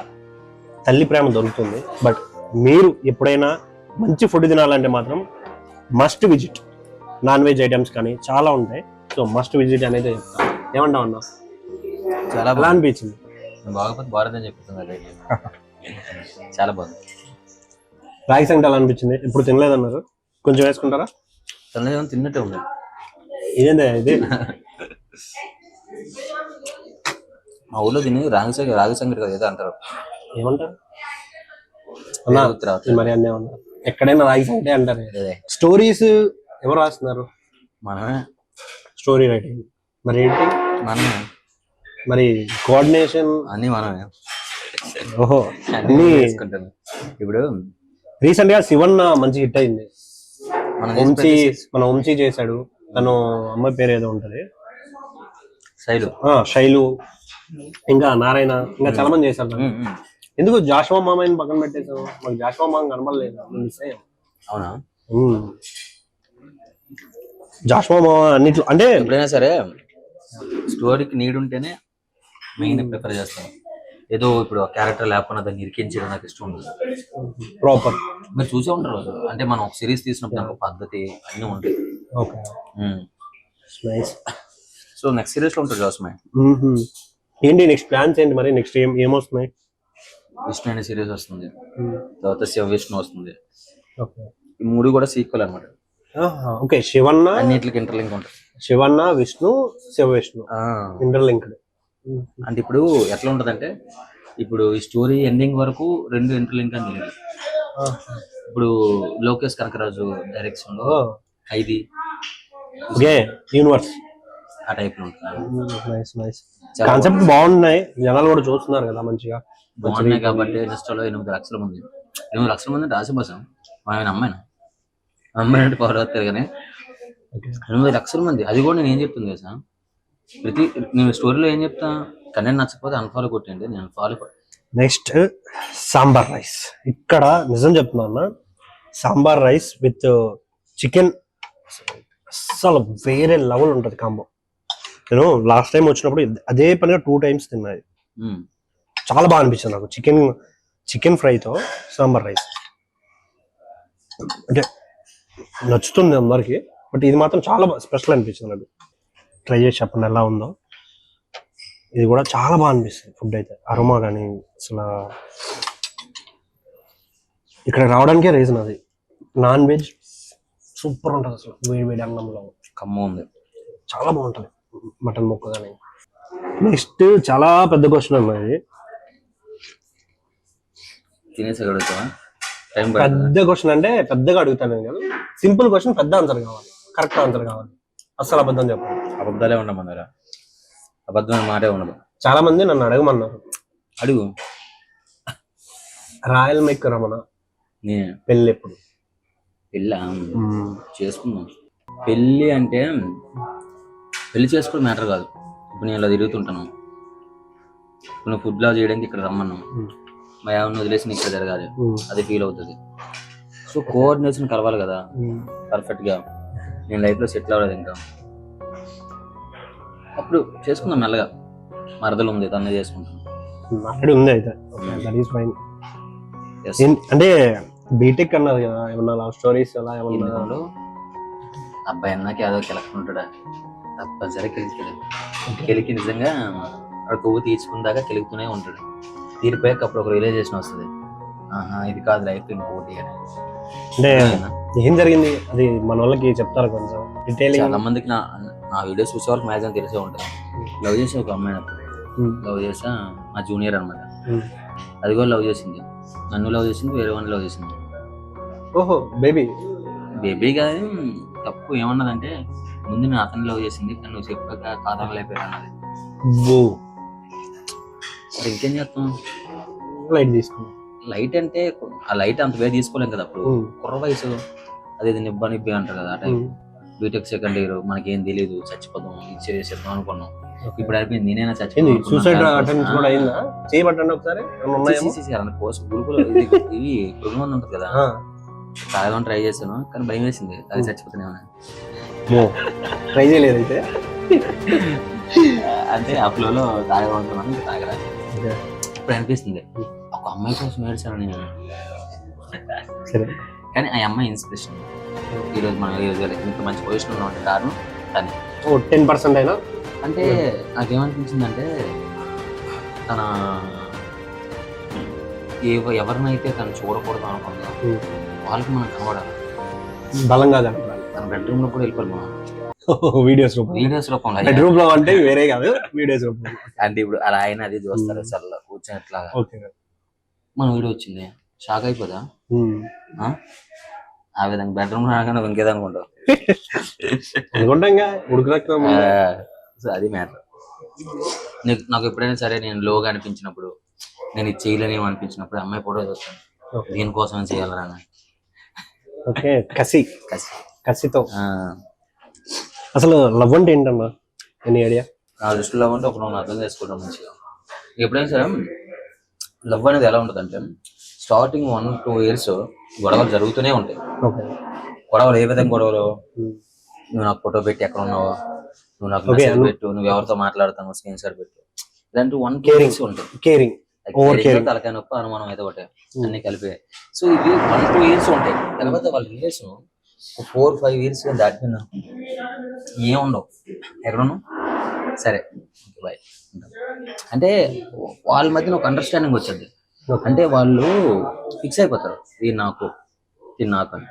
తల్లి ప్రేమ దొరుకుతుంది. బట్ మీరు ఎప్పుడైనా మంచి ఫుడ్ తినాలంటే మాత్రం must visit. Non veg items కానీ చాలా ఉంటాయి, సో మస్ట్ విజిట్ అనేది చెప్తాను. ఏమంటావు అన్న? చాలా ఎలా అనిపించింది? బాగోపోతే బాగుందని చెప్తుంది, చాలా బాగుంది. రాగి సంగటి ఎలా అనిపించింది? ఇప్పుడు తినలేదన్నారు, కొంచెం వేసుకుంటారా? తిన్నట్టే ఉంది. ఇదేందా ఇది? మా ఊళ్ళో తిని రాగి సంగటి కదా ఏదో అంటారు, ఏమంటారు అన్న? మరి అన్నీ ఉన్నారు, ఎక్కడైనా రాగి సంగటి అంటారు. స్టోరీస్ ఎవరు రాస్తున్నారు? మనమే. స్టోరీ రైటింగ్ మరి ఏంటి? మనమే. మరి కోఆర్డినేషన్ అన్ని మనమే. ఓహో, అన్ని ఇప్పుడు రీసెంట్ గా శివన్న మంచి హిట్ అయింది. మన వంశీ చేశాడు, తను అమ్మాయి పేరు ఏదో ఉంటది, శైలు, ఇంకా నారాయణ, ఇంకా చాలా మంది చేశారు. ఎందుకు జాషువా మామని పక్కన పెట్టేసావు? మాకు జాషువా మామ కనబడలేదు, మిస్ అయ్యాం. అవునా? జాషువా మామ అన్నిట్లో, అంటే ఎప్పుడైనా సరే స్టోరీకి నీడ్ ఉంటేనే మెయిన్ ప్రిఫర్ చేస్తాను. ఏదో ఇప్పుడు క్యారెక్టర్ లేకపోయినా దాన్ని ఇరికించడం నాకు ఇష్టం ఉండదు. ప్రాపర్ మీరు చూసే ఉంటారు, అంటే మనం ఒక సిరీస్ తీసినప్పుడు ఒక పద్ధతి అన్నీ ఉంటాయి. సో నెక్స్ట్ సిరీస్ లో ఉంటుంది జాస్మై. ఏంటి నెక్స్ట్ ప్లాన్స్ ఏంటి మరి? నెక్స్ట్ ఏమొస్తున్నాయి? విష్ణు అనే సిరీస్ వస్తుంది, తర్వాత శివ విష్ణు వస్తుంది. ఈ మూడు కూడా సీక్వెల్ అనమాట. ఓకే, శివన్న అన్నిటికి ఇంటర్లింక్ ఉంటుంది. శివన్న, విష్ణు, శివ విష్ణు ఇంటర్లింక్డ్. అంటే ఇప్పుడు ఎట్లా ఉంటదంటే, ఇప్పుడు ఈ స్టోరీ ఎండింగ్ వరకు రెండు ఇంటర్లింక్ అని తెలియదు. ఇప్పుడు లోకేష్ కనకరాజు డైరెక్షన్ లో ఖైదీ యూనివర్స్ ఆ టైప్ లో ఉంటుంది. కాన్సెప్ట్ బాగున్నాయి, జనాలు కూడా చూస్తున్నారు కదా మంచిగా. బాగున్నాయి కాబట్టి ఇన్స్టాలో 8 లక్షల మంది 8 లక్షల మంది రాసి బసం. ఆయన అమ్మాయి అంటే పవర్ అవుతారు కానీ 8 లక్షల మంది. అది కూడా నేను ఏం చెప్తుంది కదా, నేను స్టోరీలో ఏం చెప్తా, కంటెంట్ నచ్చకపోతే అన్ఫాలో కొట్టండి, నేను ఫాలో. Next sambar rice. ఇక్కడ నిజం చెప్తున్నా, సాంబార్ రైస్ విత్ చికెన్ అసలు వేరే లెవెల్ ఉంటుంది కాంబో. నేను లాస్ట్ టైం వచ్చినప్పుడు అదే పనిగా 2 times తిన్నది, చాలా బాగా అనిపించింది నాకు. చికెన్ ఫ్రైతో సాంబార్ రైస్ అంటే నచ్చుతుంది అందరికి, బట్ ఇది మాత్రం చాలా స్పెషల్ అనిపించింది నాకు. ట్రై చేసి చెప్పండి ఎలా ఉందో. ఇది కూడా చాలా బాగా అనిపిస్తుంది ఫుడ్ అయితే, అరోమా కానీ అసలు ఇక్కడ రావడానికే రీజన్ అది. నాన్ వెజ్ సూపర్ ఉంటుంది అసలు, వేడి అన్నంలో కమ్మ ఉంది, చాలా బాగుంటుంది మటన్ ముక్క కానీ. నెక్స్ట్ చాలా పెద్ద క్వశ్చన్ అన్నది, తినేసి అడుగుతావా? పెద్ద క్వశ్చన్ అంటే పెద్దగా అడుగుతాను నేను కదా, సింపుల్ క్వశ్చన్ పెద్ద ఆన్సర్ కావాలి, కరెక్ట్ ఆన్సర్ కావాలి, అస్సలు అబద్ధం చెప్పాలి. అబద్ధాలే ఉండమన్నారా? అబద్ధమైన మాటే ఉండదు. చాలా మంది నన్ను అడగమన్నారు. అడుగు. రాయల్ మేక్ రమణ పెళ్ళి ఎప్పుడు? పెళ్ళ చేసుకున్నాం. పెళ్ళి అంటే పెళ్లి చేసుకోవడం మ్యాటర్ కాదు. ఇప్పుడు నేను ఇలా తిరుగుతుంటాను, ఇప్పుడు నువ్వు ఫుడ్ లా చేయడానికి ఇక్కడ రమ్మన్నావు, మా ఏమన్నా వదిలేసి నీకు ఇక్కడ జరగాలి, అది ఫీల్ అవుతుంది. సో కోఆర్డినేషన్ కలవాలి కదా పర్ఫెక్ట్ గా. నేను లైఫ్ లో సెటిల్ అవ్వలేదు ఇంకా, అప్పుడు చేసుకుందాం మెల్లగా. మరదలు ఉంది, తనే చేసుకుంటాను. ఆల్రెడీ ఉంది అయితే దట్ ఈస్ ఫైన్. Yes. అంటే బీటెక్ అన్నారు కదా, ఏమన్నా లవ్ స్టోరీస్ అలా ఏమన్నా? ఎందుకంటే అబ్బాయి అన్నాకి ఏదో కెలక్కుంటాడా తప్పనిసరి కెలుకుతాడు. కెలికి నిజంగా ఆ కొవ్వు తీర్చుకున్నాక కెలుగుతూనే ఉంటాడు. తీరిపోయాక అప్పుడు ఒక రియలైజేషన్ వస్తుంది, ఆహా ఇది కాదు లైఫ్ ఇంకోటి అని. అంటే ఏం జరిగింది అది మన వాళ్ళకి చెప్తారు కొంచెం డీటెయిలింగ్? చాలా మందికి నా నా వీడియోస్ చూసే వాళ్ళకి మ్యాక్సిమం తెలిసే ఉంటుంది. లవ్ చేసి ఒక అమ్మాయి లవ్ చేసా, మా జూనియర్ అనమాట. అది కూడా లవ్ చేసింది, నన్ను లవ్ చేసింది, వేరే వాడిని లవ్ చేసింది. ఓహో బేబీ. బేబీ కానీ తప్పు ఏమన్నదంటే, ముందు నేను అతన్ని లవ్ చేసింది కానీ నువ్వు చెప్పాక కాదని లేపారు అన్నది. మరి ఇంకేం చేస్తాం, లైట్ తీసుకున్నాం. లైట్ అంటే ఆ లైట్ అంత వేరే తీసుకోలేం కదా అప్పుడు. కుర్ర వయసు అది నిబ్బి అంటారు కదా ఆ టైం. బీటెక్ సెకండ్ ఇయర్, మనకేం తెలియదు, చచ్చిపోదాం ఇచ్చి చేసేద్దాం అనుకున్నాం. ఇప్పుడు అయిపోయింది, నేనైనా చచ్చిపోయింది. సూసైడ్ అటెంప్ట్స్ కూడా అయిందా? చేయబట్టండి ఒకసారి. ఇవి పురుగు మంది ఉంటుంది కదా, తాగడం ట్రై చేశాను కానీ భయం వేసింది, తాగి చచ్చిపోతున్నాను. ట్రై చేయలేదు అయితే? అంటే ఆ ఫ్లోలో తాగమంటున్నాను, ఇంకా తాగరా. ఇప్పుడు అనిపిస్తుంది ఒక అమ్మాయి కోసం ఏడ్చాను నేను. కానీ ఆ అమ్మాయి ఇన్స్పిరేషన్. ఈరోజు మనం ఇంత మంచి పొజిషన్ ఉన్నామంటే కారణం తనే. 10% అయినా అంటే నాకేమనిపించింది అంటే, తన ఎవరినైతే తను చూడకూడదు అనుకుందా వాళ్ళకి మనం కనబడాలి బలంగా. తన బెడ్రూమ్ లో కూడా వెళ్ళిపోయి మనం వీడియోస్ రూపంలో. బెడ్రూమ్ లో అంటే వేరే కాదు, వీడియోస్ రూపంలో. అంటే ఇప్పుడు అలా ఆయన అది చూస్తారు చల్ల కూర్చొని ఎట్లాగా. మన వీడియో వచ్చింది, షాక్ అయిపోదా? ఆ విధంగా బెడ్రూమ్ రాగానే ఇంకేదనుకుంటావు అనుకుంటాం ఉడుకురక్తం. సో అది మ్యాటర్. నాకు ఎప్పుడైనా సరే నేను లోగా అనిపించినప్పుడు, నేను ఇది చేయలేనేమో అనిపించినప్పుడు అమ్మాయి ఫోటో చూస్తాను, దీనికోసం చేయాలరా. ఓకే, కసితో. ఆ, అసలు లవ్ అంటే ఏంటమ్మా, ఎనీ ఐడియా? నా దృష్టిలో లవ్ అంటే ఒక నువ్వు అర్థం చేసుకోవడం మంచిగా. ఎప్పుడైనా సరే లవ్ అనేది ఎలా ఉంటుంది అంటే, స్టార్టింగ్ 1-2 years గొడవలు జరుగుతూనే ఉంటాయి. గొడవలు ఏ విధంగా గొడవలు, నువ్వు నాకు ఫోటో పెట్టి ఎక్కడ ఉన్నావో, నువ్వు నాకు మెసేజ్ పెట్టు, నువ్వు ఎవరితో మాట్లాడతావు స్క్రీన్ షాట్ పెట్టు, ఇలాంటి 1-2 years ఉంటాయి. కేరింగ్, తలకాయ నొప్పి, అనుమానం అయితే ఒకటే, అన్ని కలిపి. సో ఇవి 1-2 years ఉంటాయి. తర్వాత వాళ్ళ రిలేషన్ 4-5 years దాటిపోయింది, ఏముండవు, ఎక్కడున్నావు సరే బాయ్ అంటే వాళ్ళ మధ్యన ఒక అండర్స్టాండింగ్ వచ్చింది. అంటే వాళ్ళు ఫిక్స్ అయిపోతారు, ఇది నాకు అని.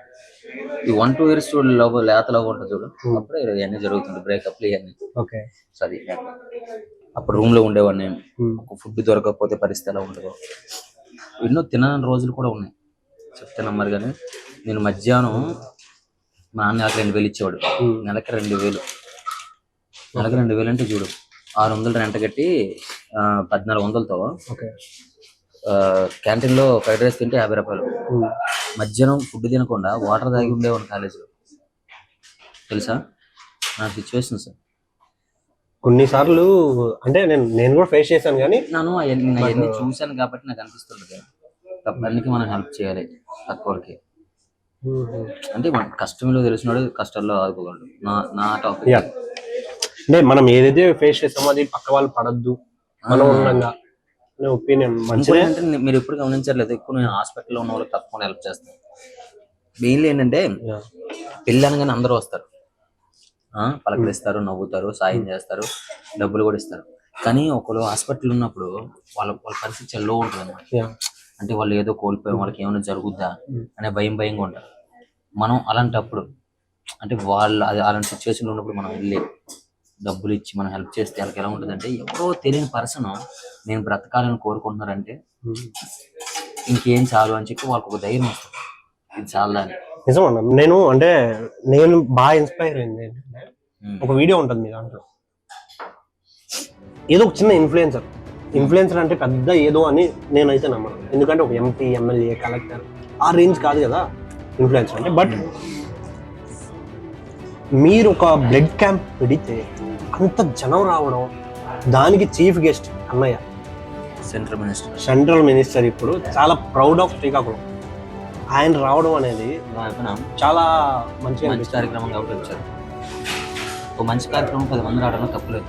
ఈ 1-2 years లవ్, లేత లవ్ ఉంటుంది చూడు, అప్పుడే ఇవన్నీ జరుగుతుంది, బ్రేకప్లు ఇవన్నీ. సో అది అప్పుడు రూమ్ లో ఉండేవాడిని, ఒక ఫుడ్ దొరకకపోతే పరిస్థితి ఎలా ఉండదు. ఎన్నో తినని రోజులు కూడా ఉన్నాయి, చెప్తే నమ్మరు. కానీ నేను మధ్యాహ్నం మా నాన్న నాకు 2,000 ఇచ్చేవాడు, నెలకి 2,000. నెలకి 2,000 అంటే చూడు, 600 రెంట కట్టి 1,400తో క్యాంటీన్ లో ఫ్రైడ్ రైస్ తింటే 50 రూపాయలు. మధ్యాహ్నం ఫుడ్ తినకుండా వాటర్ తాగి ఉండేవాడు కాలేజీలో, తెలుసా నా సిచ్యువేషన్స్. కొన్నిసార్లు అంటే నేను కూడా ఫేస్ చేశాను, కానీ నేను అవన్నీ చూశాను కాబట్టి నాకు అనిపిస్తుంది తప్పనికి మనం హెల్ప్ చేయాలి తక్కువకి. అంటే మన కష్టంలో తెలిసినాడు కష్టాల్లో ఆదుకోగలడు, నా టాపిక్. అంటే మనం ఏదైతే ఫేస్ చేస్తామో అది పక్క వాళ్ళు పడద్దు, మనం ఉండగా ఒపీనియన్ మంచిగా. అంటే మీరు ఎప్పుడు గమనించట్లేదు, ఎక్కువ నేను హాస్పిటల్లో ఉన్న వాళ్ళకి తప్పకుండా హెల్ప్ చేస్తాను. మెయిన్లీ ఏంటంటే పెళ్ళి అనగానే అందరూ వస్తారు, పలకరిస్తారు, నవ్వుతారు, సాయం చేస్తారు, డబ్బులు కూడా ఇస్తారు. కానీ ఒకరు హాస్పిటల్ ఉన్నప్పుడు వాళ్ళ పరిస్థితి చాలా లో ఉంటుంది అన్నమాట. అంటే వాళ్ళు ఏదో కోల్పోయి వాళ్ళకి ఏమైనా జరుగుద్దా అనే భయంగా ఉంటారు. మనం అలాంటప్పుడు అంటే వాళ్ళు అలాంటి సిచ్యువేషన్లో ఉన్నప్పుడు మనం వెళ్ళి డబ్బులు ఇచ్చి మనం హెల్ప్ చేస్తే వాళ్ళకి ఎలా ఉంటుంది అంటే, ఎవరో తెలియని పర్సన్ నేను బ్రతకాలని కోరుకుంటున్నారంటే ఇంకేం చాలు అని చెప్పి వాళ్ళకి ఒక ధైర్యం వస్తుంది, ఇది చాలా అని. నిజమన్నా, నేను బాగా ఇన్స్పైర్ అయింది ఏంటంటే, ఒక వీడియో ఉంటుంది మీ దాంట్లో, ఏదో ఒక చిన్న ఇన్ఫ్లుయెన్సర్ అంటే పెద్ద ఏదో అని నేనైతే నమ్మను. ఎందుకంటే ఒక MP, MLA, కలెక్టర్ ఆ రేంజ్ కాదు కదా ఇన్ఫ్లుయెన్సర్ అంటే. బట్ మీరు ఒక బ్లడ్ క్యాంప్ పెడితే అంత జనం రావడం, దానికి చీఫ్ గెస్ట్ అన్నయ్య, సెంట్రల్ మినిస్టర్, ఇప్పుడు చాలా ప్రౌడ్ ఆఫ్ శ్రీకాకుళం, ఆయన రావడం అనేది చాలా మంచి కార్యక్రమం కాబట్టి వచ్చారు. ఒక మంచి కార్యక్రమం 10 మంది రావడంలో తప్పులేదు.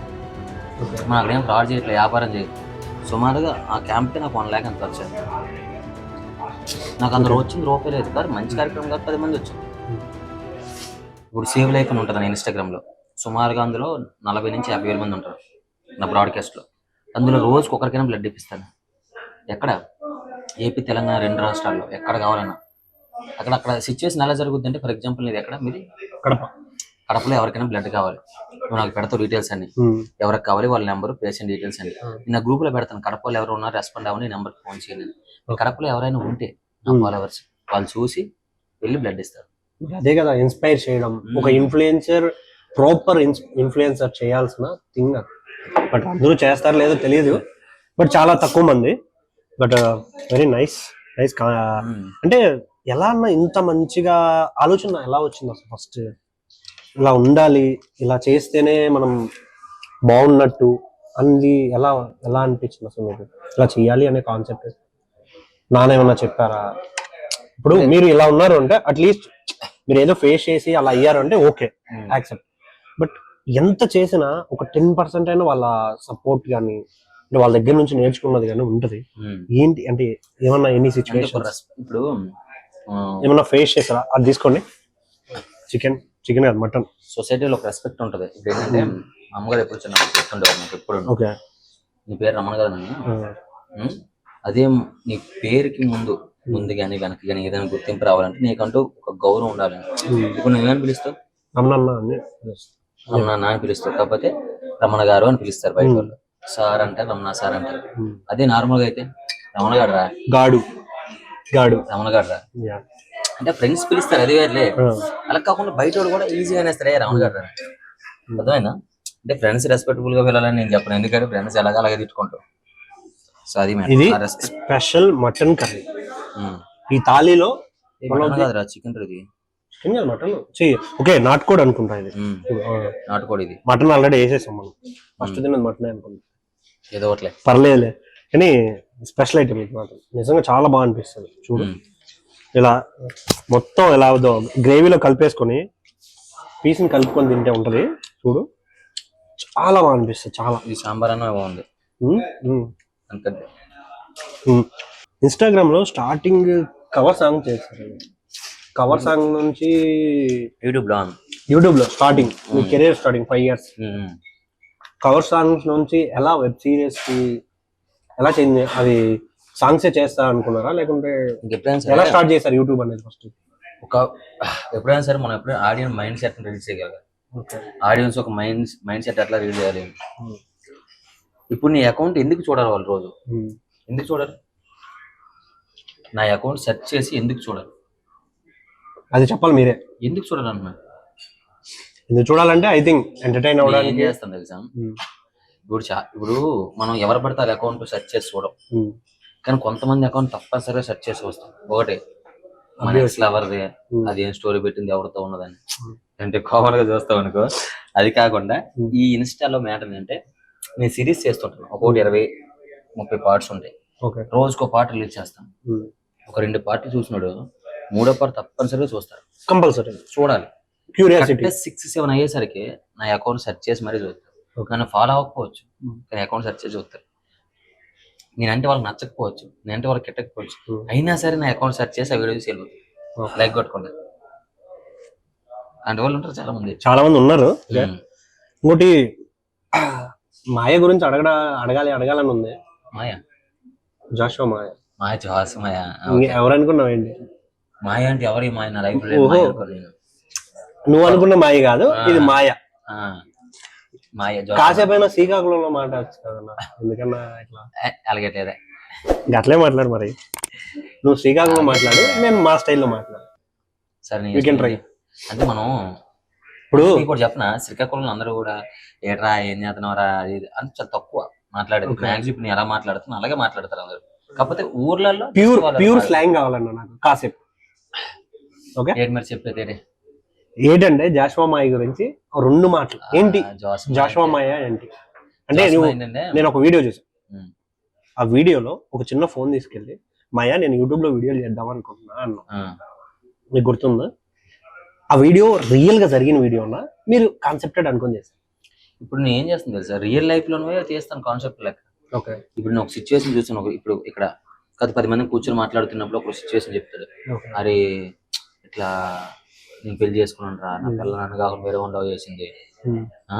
మనం అక్కడేం ఫ్రాడ్ చేయట్లేదు, వ్యాపారం చేయట్లేదు. సుమారుగా ఆ క్యాంప్కి నాకు 1 lakh అంత వచ్చారు. నాకు అందులో వచ్చింది రూపాయి లేదు కానీ మంచి కార్యక్రమం కాదు 10 మంది వచ్చారు. ఇప్పుడు సేవ్ లైఫ్ అని ఉంటుంది నా ఇన్స్టాగ్రామ్లో. సుమారుగా అందులో 40 నుంచి 50 వేల మంది ఉంటారు నా బ్రాడ్కాస్ట్లో. అందులో రోజుకి ఒకరికైనా బ్లడ్ ఇప్పిస్తాను. ఎక్కడ ఏపీ తెలంగాణ 2 రాష్ట్రాల్లో ఎక్కడ కావాలన్నా అక్కడ సిచ్యువేషన్ ఎలా జరుగుద్ది అంటే, ఫర్ ఎగ్జాంపుల్ నీది ఎక్కడ మీది కడప. కడపలో ఎవరికైనా బ్లడ్ కావాలి, నువ్వు నాకు పెడతావు డీటెయిల్స్ అన్ని, ఎవరికి కావాలి వాళ్ళ నెంబర్, పేషెంట్ డీటెయిల్స్ అన్ని నేను ఆ గ్రూప్ లో పెడతాను. కడపలో ఎవరు ఉన్నారు రెస్పాండ్ అవ్వని నెంబర్కి ఫోన్ చేయండి. కడపలో ఎవరైనా ఉంటే నా ఫాలోవర్స్ వాళ్ళు చూసి వెళ్ళి బ్లడ్ ఇస్తారు. అదే కదా ఇన్స్పైర్ చేయడం. ఒక ఇన్ఫ్లుయెన్సర్ ప్రాపర్ ఇన్ఫ్లుయెన్సర్ చేయాల్సిన థింగ్ అది. బట్ అందరూ చేస్తారు లేదో తెలియదు, బట్ చాలా తక్కువ మంది. But very nice nice. అంటే ఎలా అన్నా ఇంత మంచిగా ఆలోచన ఎలా వచ్చింది అసలు? ఫస్ట్ ఇలా ఉండాలి, ఇలా చేస్తేనే మనం బాగున్నట్టు అంది ఎలా ఎలా అనిపించింది అసలు మీకు? ఇలా చెయ్యాలి అనే కాన్సెప్ట్ నానేమన్నా చెప్పారా? ఇప్పుడు మీరు ఇలా ఉన్నారు అంటే అట్లీస్ట్ మీరు ఏదో ఫేస్ చేసి అలా అయ్యారు అంటే ఓకే, యాక్సెప్ట్. బట్ ఎంత చేసినా ఒక 10% అయినా వాళ్ళ సపోర్ట్ కానీ అంటే వాళ్ళ దగ్గర నుంచి నేర్చుకున్నది కానీ ఉంటది. ఏంటి అంటే ఏమన్నా ఎనీ సిచ్యువేషన్ ఇప్పుడు ఏమన్నా ఫేస్ చేసారా? అది తీసుకోండి. చికెన్ కాదు మటన్. సొసైటీలో ఒక రెస్పెక్ట్ ఉంటుంది. ఇప్పుడు ఏంటంటే మా అమ్మగారు ఎప్పుడు చిన్న చెప్తుండేవారు నాకు ఎప్పుడు, ఓకే నీ పేరు రమణ కదా నన్ను, అదే నీ పేరుకి ముందు కానీ వెనక్కి కానీ ఏదైనా గుర్తింపు రావాలంటే నీకంటూ ఒక గౌరవం ఉండాలి. ఇప్పుడు నువ్వేమని పిలుస్తావు? రమణ అని పిలుస్తావు, కాకపోతే రమణ గారు అని పిలుస్తారు బయట వాళ్ళు. సార్ అంటారు, రమణ సార్ అంటారు. అదే నార్మల్ గా అయితే రమణ గారు రా, రమణ గారు రా అంటే ఫ్రెండ్స్ పిలుస్తారు, అది వేరులే. అలా కాకుండా బయట వాళ్ళు కూడా ఈజీగా అనేస్తారు రమణ గారు రా. అర్థమైనా? అంటే ఫ్రెండ్స్ రెస్పెక్టబుల్ గా వెళ్ళాలని నేను చెప్పను, ఎందుకంటే ఫ్రెండ్స్ అలాగే తిట్టుకుంటారు. సో అది ఇది స్పెషల్ మటన్ కర్రీ. ఈ థాలీలో కాదురా చికెన్ ఇది మటన్ ఓకే, నాటుకోడి అనుకుంటా. ఇది నాటుకోడి, ఇది మటన్ ఆల్రెడీ వేసేసాం మనం. ఫస్ట్ తిన్నది మటన్ అనుకుంటా, ఏదో ఒకట్లే పర్లేదులే. కానీ స్పెషల్ ఐటమ్ ఇది మాత్రం నిజంగా చాలా బాగా అనిపిస్తుంది. చూడు ఇలా మొత్తం ఎలా అవుదో గ్రేవీలో కలిపేసుకొని పీస్ని కలుపుకొని తింటే ఉంటది. చూడు చాలా బాగా అనిపిస్తుంది. చాలా ఈ సాంబార్ అన్న బాగుంది. అంతే. ఇన్స్టాగ్రామ్ లో స్టార్టింగ్ కవర్ సాంగ్ చేస్తారు. కవర్ సాంగ్ నుంచి యూట్యూబ్ లో స్టార్టింగ్ మీ career starting 5 years cover songs నుంచి ఎలా వెబ్ సిరీస్ కి ఎలా చేంజ్, అది సాంగ్స్ చేస్తా అనుకున్నారా లేకుంటే ఎలా స్టార్ట్ చేశారు యూట్యూబ్ అనేది? ఫస్ట్ ఎప్పుడైనా సరే మనం ఎప్పుడైనా ఆడియన్స్ మైండ్ సెట్ రీడ్ చేయగలగాలి. ఆడియన్స్ ఒక మైండ్ సెట్ ఎట్లా రీడ్ చేయాలి? ఇప్పుడు నీ అకౌంట్ ఎందుకు చూడాలి వాళ్ళు రోజు? ఎందుకు చూడాలి? నా అకౌంట్ సెర్చ్ చేసి ఎందుకు చూడాలి? అది చెప్పాలి మీరే. ఎందుకు చూడాలన్నా? ఎందుకు చూడాలంటే ఐ థింక్ ఎంటర్టైన్ అవ్వడానికి. ఏం చేస్తాం తెలుసా, ఇప్పుడు మనం ఎవరు పడితే అది అకౌంట్ సెర్చ్ చేసి చూడం, కానీ కొంతమంది అకౌంట్ తప్పనిసరిగా సెర్చ్ చేసి వస్తాం. ఒకటి మన ఎక్స్ లవర్ది, అది ఏం స్టోరీ పెట్టింది, ఎవరితో ఉన్నదని, అంటే కామన్ గా చూస్తాం అనుకో. అది కాకుండా ఈ ఇన్స్టాలో మ్యాటర్ ఏంటంటే నేను సిరీస్ చేస్తుంటాను. ఒకటి 20-30 పార్ట్స్ ఉంటాయి. రోజుకో పార్ట్ రిలీజ్ చేస్తాను. ఒక 2 పార్ట్లు చూసినాడు, 3వ పార్ట్ తప్పనిసరిగా చూస్తారు, కంపల్సరీ చూడాలి. క్యూరియాసిటీ 6-7 అయ్యేసరికి నా అకౌంట్ సెర్చ్ చేసి మరీ చూస్తారు. నన్ను ఫాలో అవ్వకపోవచ్చు కానీ అకౌంట్ సెర్చ్ చేసి చూస్తారు. నేనంటే వాళ్ళకి నచ్చకపోవచ్చు, నేనంటే వాళ్ళకి కిట్టకపోవచ్చు, అయినా సరే నా అకౌంట్ సెర్చ్ చేసి ఆ వీడియో చూసి వెళ్ళిపోతుంది, లైక్ కొట్టుకుంటారు. అంటే వాళ్ళు ఉంటారు, చాలా మంది ఉన్నారు. ఇంకోటి మాయ గురించి అడగాలని ఉంది. జాషువా మాయ ఎవరు అనుకున్నావేంటి? మాయ అంటే ఎవరి మాయ? నా లైఫ్ నువ్వు అనుకున్న మాయ కాదు, ఇది మాయ. కాసేపైనా శ్రీకాకుళంలో మాట్లాడచ్చు కదా, ఎందుకన్నా ఇట్లా అలాగేట్లేదా? అట్లే మాట్లాడు. మరి నువ్వు శ్రీకాకుళంలో మాట్లాడు, నేను మా స్టైల్లో మాట్లాడు. సరే యూ కెన్ ట్రై. అంటే మనం ఇప్పుడు చెప్పనా, శ్రీకాకుళంలో అందరూ కూడా ఏట్రా ఏం చేస్తున్నారా అది అని చాలా తక్కువ మాట్లాడేది. మ్యాక్సిమం నేను ఎలా మాట్లాడుతున్నా అలాగే మాట్లాడతారు అందరు. కాకపోతే ఊర్లలో ప్యూర్ స్లాంగ్ కావాలన్నా నాకు కాసేపు. ఓకే ఏంటి మరి చెప్పేది ఏంటంటే జాషువా మాయ గురించి 2 మాటలు. ఏంటి జాషువా మాయ ఏంటి అంటే, నేను ఒక వీడియో చూసాను. ఆ వీడియోలో ఒక చిన్న ఫోన్ తీసుకెళ్ళి మాయ నేను యూట్యూబ్ లో వీడియోలు చేద్దాం అనుకుంటున్నా అన్నా. మీకు గుర్తుందా? ఆ వీడియో రియల్ గా జరిగిన వీడియోనా మీరు కాన్సెప్టెడ్ అనుకుని చేశారు? ఇప్పుడు నేను ఏం చేస్తాను తెలుసా, రియల్ లైఫ్ లోనే చేస్తాను కాన్సెప్ట్ లెక్క. ఓకే ఇప్పుడు నేను ఒక సిచ్యువేషన్ చూసాను, ఇప్పుడు ఇక్కడ గత 10 మంది కూర్చొని మాట్లాడుతున్నప్పుడు ఒక సిచ్యువేషన్ చెప్తాడు, ఓకే అరే ఇట్లా నేను పెళ్లి చేసుకున్నాను రా, నా పిల్ల నన్ను కాకుండా వేరే లవ్ చేసింది, ఆ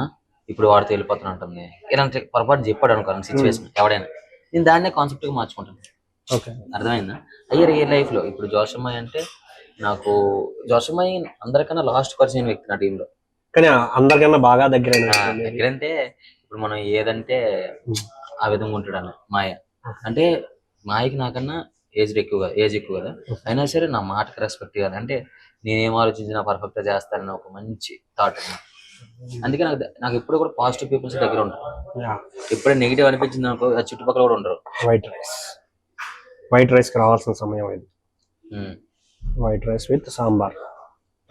ఇప్పుడు వాడితో వెళ్ళిపోతాను అంటుంది, ఇలాంటి పొరపాటు చెప్పాడు అనుకోను సిచ్యువేషన్ ఎవడైనా, నేను దాన్నే కాన్సెప్ట్ గా మార్చుకుంటాను. ఓకే అర్థమైందా? అయ్యే రియల్ లైఫ్ లో ఇప్పుడు జోషమ్మాయి అంటే నాకు జోషమ్మాయి అందరికన్నా లాస్ట్ పరిచయం వ్యక్తి నా టీంలో. కానీ అందరికన్నా బాగా దగ్గర దగ్గరంటే ఇప్పుడు మనం ఏదంటే ఆ విధంగా ఉంటాడు అన్న మాయ. అంటే మాయకి నాకన్నా ఏజ్ ఎక్కువ కదా, అయినా సరే నా మాటకి రెస్పెక్ట్ ఇవ్వాలి, అంటే నేనేం ఆలోచించినా పర్ఫెక్ట్ గా చేస్తానని ఒక మంచి థాట్. అందుకే నాకు ఎప్పుడు కూడా పాజిటివ్ పీపుల్స్ దగ్గర ఉంటారు. ఎప్పుడైనా నెగిటివ్ అనిపించింది అనుకో ఆ చుట్టుపక్కల కూడా ఉండరు. వైట్ రైస్ కి రావాల్సిన సమయం ఇది. వైట్ రైస్ విత్ సాంబార్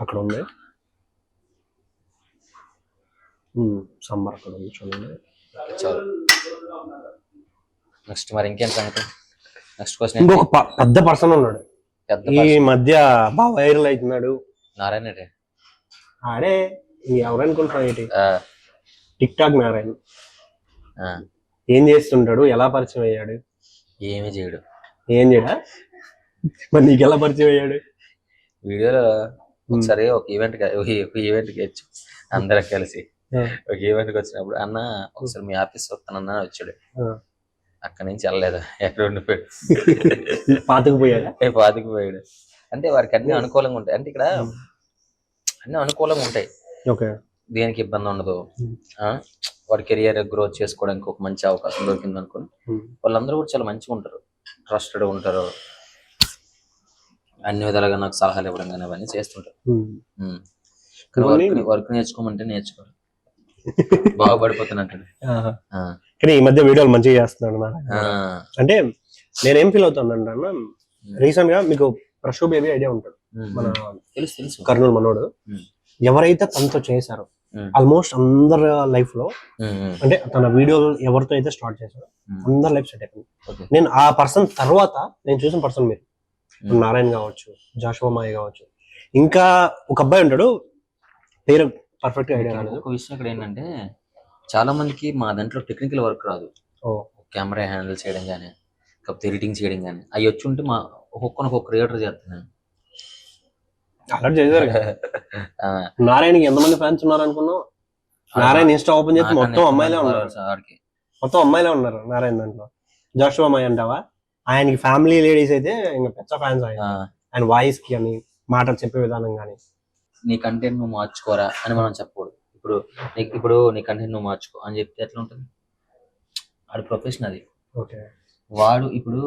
అక్కడ ఉంది. సాంబార్ అక్కడ ఉంది చూడండి. చాలు. నెక్స్ట్ మరి ఇంకేం సంగతి? Next question. ఇంకొక పెద్ద పర్సన్ ఉన్నాడు ఈ మధ్య బాగా వైరల్ అవుతున్నాడు, నారాయణ రెడ్డి. ఆడే ఎవరనుకుంటున్నావు ఏంటి? Tick talk Narayana. ఏం చేస్తుంటాడు, ఎలా పరిచయం అయ్యాడు? ఏమీ చేయడు. ఏం చేయడా? మరి నీకు ఎలా పరిచయం అయ్యాడు? వీడియోలో ఒకసారి ఒక ఈవెంట్కి వచ్చి అందరం కలిసి ఒక ఈవెంట్కి వచ్చినప్పుడు అన్న ఒకసారి మీ ఆఫీస్ వస్తానన్నా వచ్చాడు. అక్కడి నుంచి వెళ్ళలేదు, ఎక్కడ ఉండిపోయాడు. పాతుకుపోయాడు. అంటే వాడికి అన్ని అనుకూలంగా ఉంటాయి, అంటే ఇక్కడ అన్ని అనుకూలంగా ఉంటాయి, దేనికి ఇబ్బంది ఉండదు. వాడి కెరియర్ గ్రోత్ చేసుకోవడానికి ఒక మంచి అవకాశం దొరికింది అనుకుని వాళ్ళందరూ కూడా చాలా మంచిగా ఉంటారు, ట్రస్టెడ్ ఉంటారు, అన్ని విధాలుగా నాకు సలహాలు ఇవ్వడం కానీ అవన్నీ చేస్తుంటారు. వర్క్ నేర్చుకోమంటే నేర్చుకోరు, బాగుపడిపోతున్నట్టు. కానీ ఈ మధ్య వీడియోలు మంచిగా చేస్తున్నాడు. అంటే నేనేం ఫీల్ అవుతాను అన్న, రీసెంట్ గా మీకు ప్రశు బేబీ ఐడియా ఉంటాడు, మన తెలుసు కర్నూలు మనోడు. ఎవరైతే తనతో చేశారో ఆల్మోస్ట్ అందరి లైఫ్ లో, అంటే తన వీడియోలు ఎవరితో అయితే స్టార్ట్ చేశారో అందరి లైఫ్ సెట్ అయిపోయింది. నేను ఆ పర్సన్ తర్వాత నేను చూసిన పర్సన్ మీరు నారాయణ కావచ్చు, జాషువా మాయ కావచ్చు, ఇంకా ఒక అబ్బాయి ఉంటాడు, పేరు పర్ఫెక్ట్ ఐడియా రాలేదు. ఒక విషయం ఇక్కడ ఏంటంటే చాలా మందికి మా దాంట్లో టెక్నికల్ వర్క్ రాదు, కెమెరా హ్యాండిల్ చేయడం కానీ కాకపోతే ఎడిటింగ్ చేయడం కానీ అవి వచ్చి ఉంటే మా ఒక్కొక్క క్రియేటర్ చేస్తున్నాను. అలా చేశారు. నారాయణకి ఎంతమంది ఫ్యాన్స్ ఉన్నారు అనుకున్నావు? నారాయణ ఇన్స్టా ఓపెన్ చేస్తే మొత్తం అమ్మాయిలే ఉన్నారు, మొత్తం అమ్మాయిలే ఉన్నారు నారాయణ దాంట్లో. జాషువా మాయ అంటావా, ఆయనకి ఫ్యామిలీ లేడీస్ అయితే ఇంకా పెద్ద ఫ్యాన్స్. ఆయన వాయిస్ కి అని మాటలు చెప్పే విధానం కానీ. నీ కంటెంట్ నువ్వు మార్చుకోరా అని మనం చెప్పకూడదు. ఇప్పుడు నీ కంటెంట్ నువ్వు మార్చుకో అని చెప్తే ఎట్లా ఉంటుంది? వాడి ప్రొఫెషన్ అది. వాడు ఇప్పుడు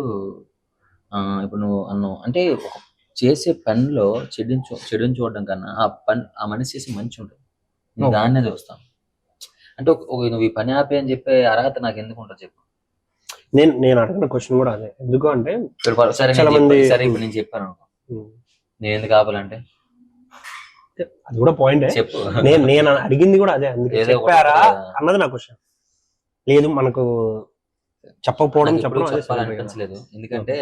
నువ్వు అన్నావు అంటే చేసే పనిలో చెడుని చూడడం కన్నా ఆ మనిషి చేసే మంచి ఉంటుంది, నేను దాన్నే చూస్తాను. అంటే నువ్వు ఈ పని ఆపే అని చెప్పే అర్హత నాకు ఎందుకు ఉంటుంది చెప్పు? నేను అడిగిన క్వశ్చన్ కూడా అదే. ఎందుకు అంటే సరే ఇప్పుడు నేను చెప్పాను అనుకో, నేను ఎందుకు ఆపాలంటే అది కూడా పాయింట్ చెప్పు. నేను అడిగింది కూడా అదే, చెప్పారా అన్నది నా క్వశ్చన్. లేదు మనకు చెప్పకపోవడం చెప్పాలనిపించలేదు, ఎందుకంటే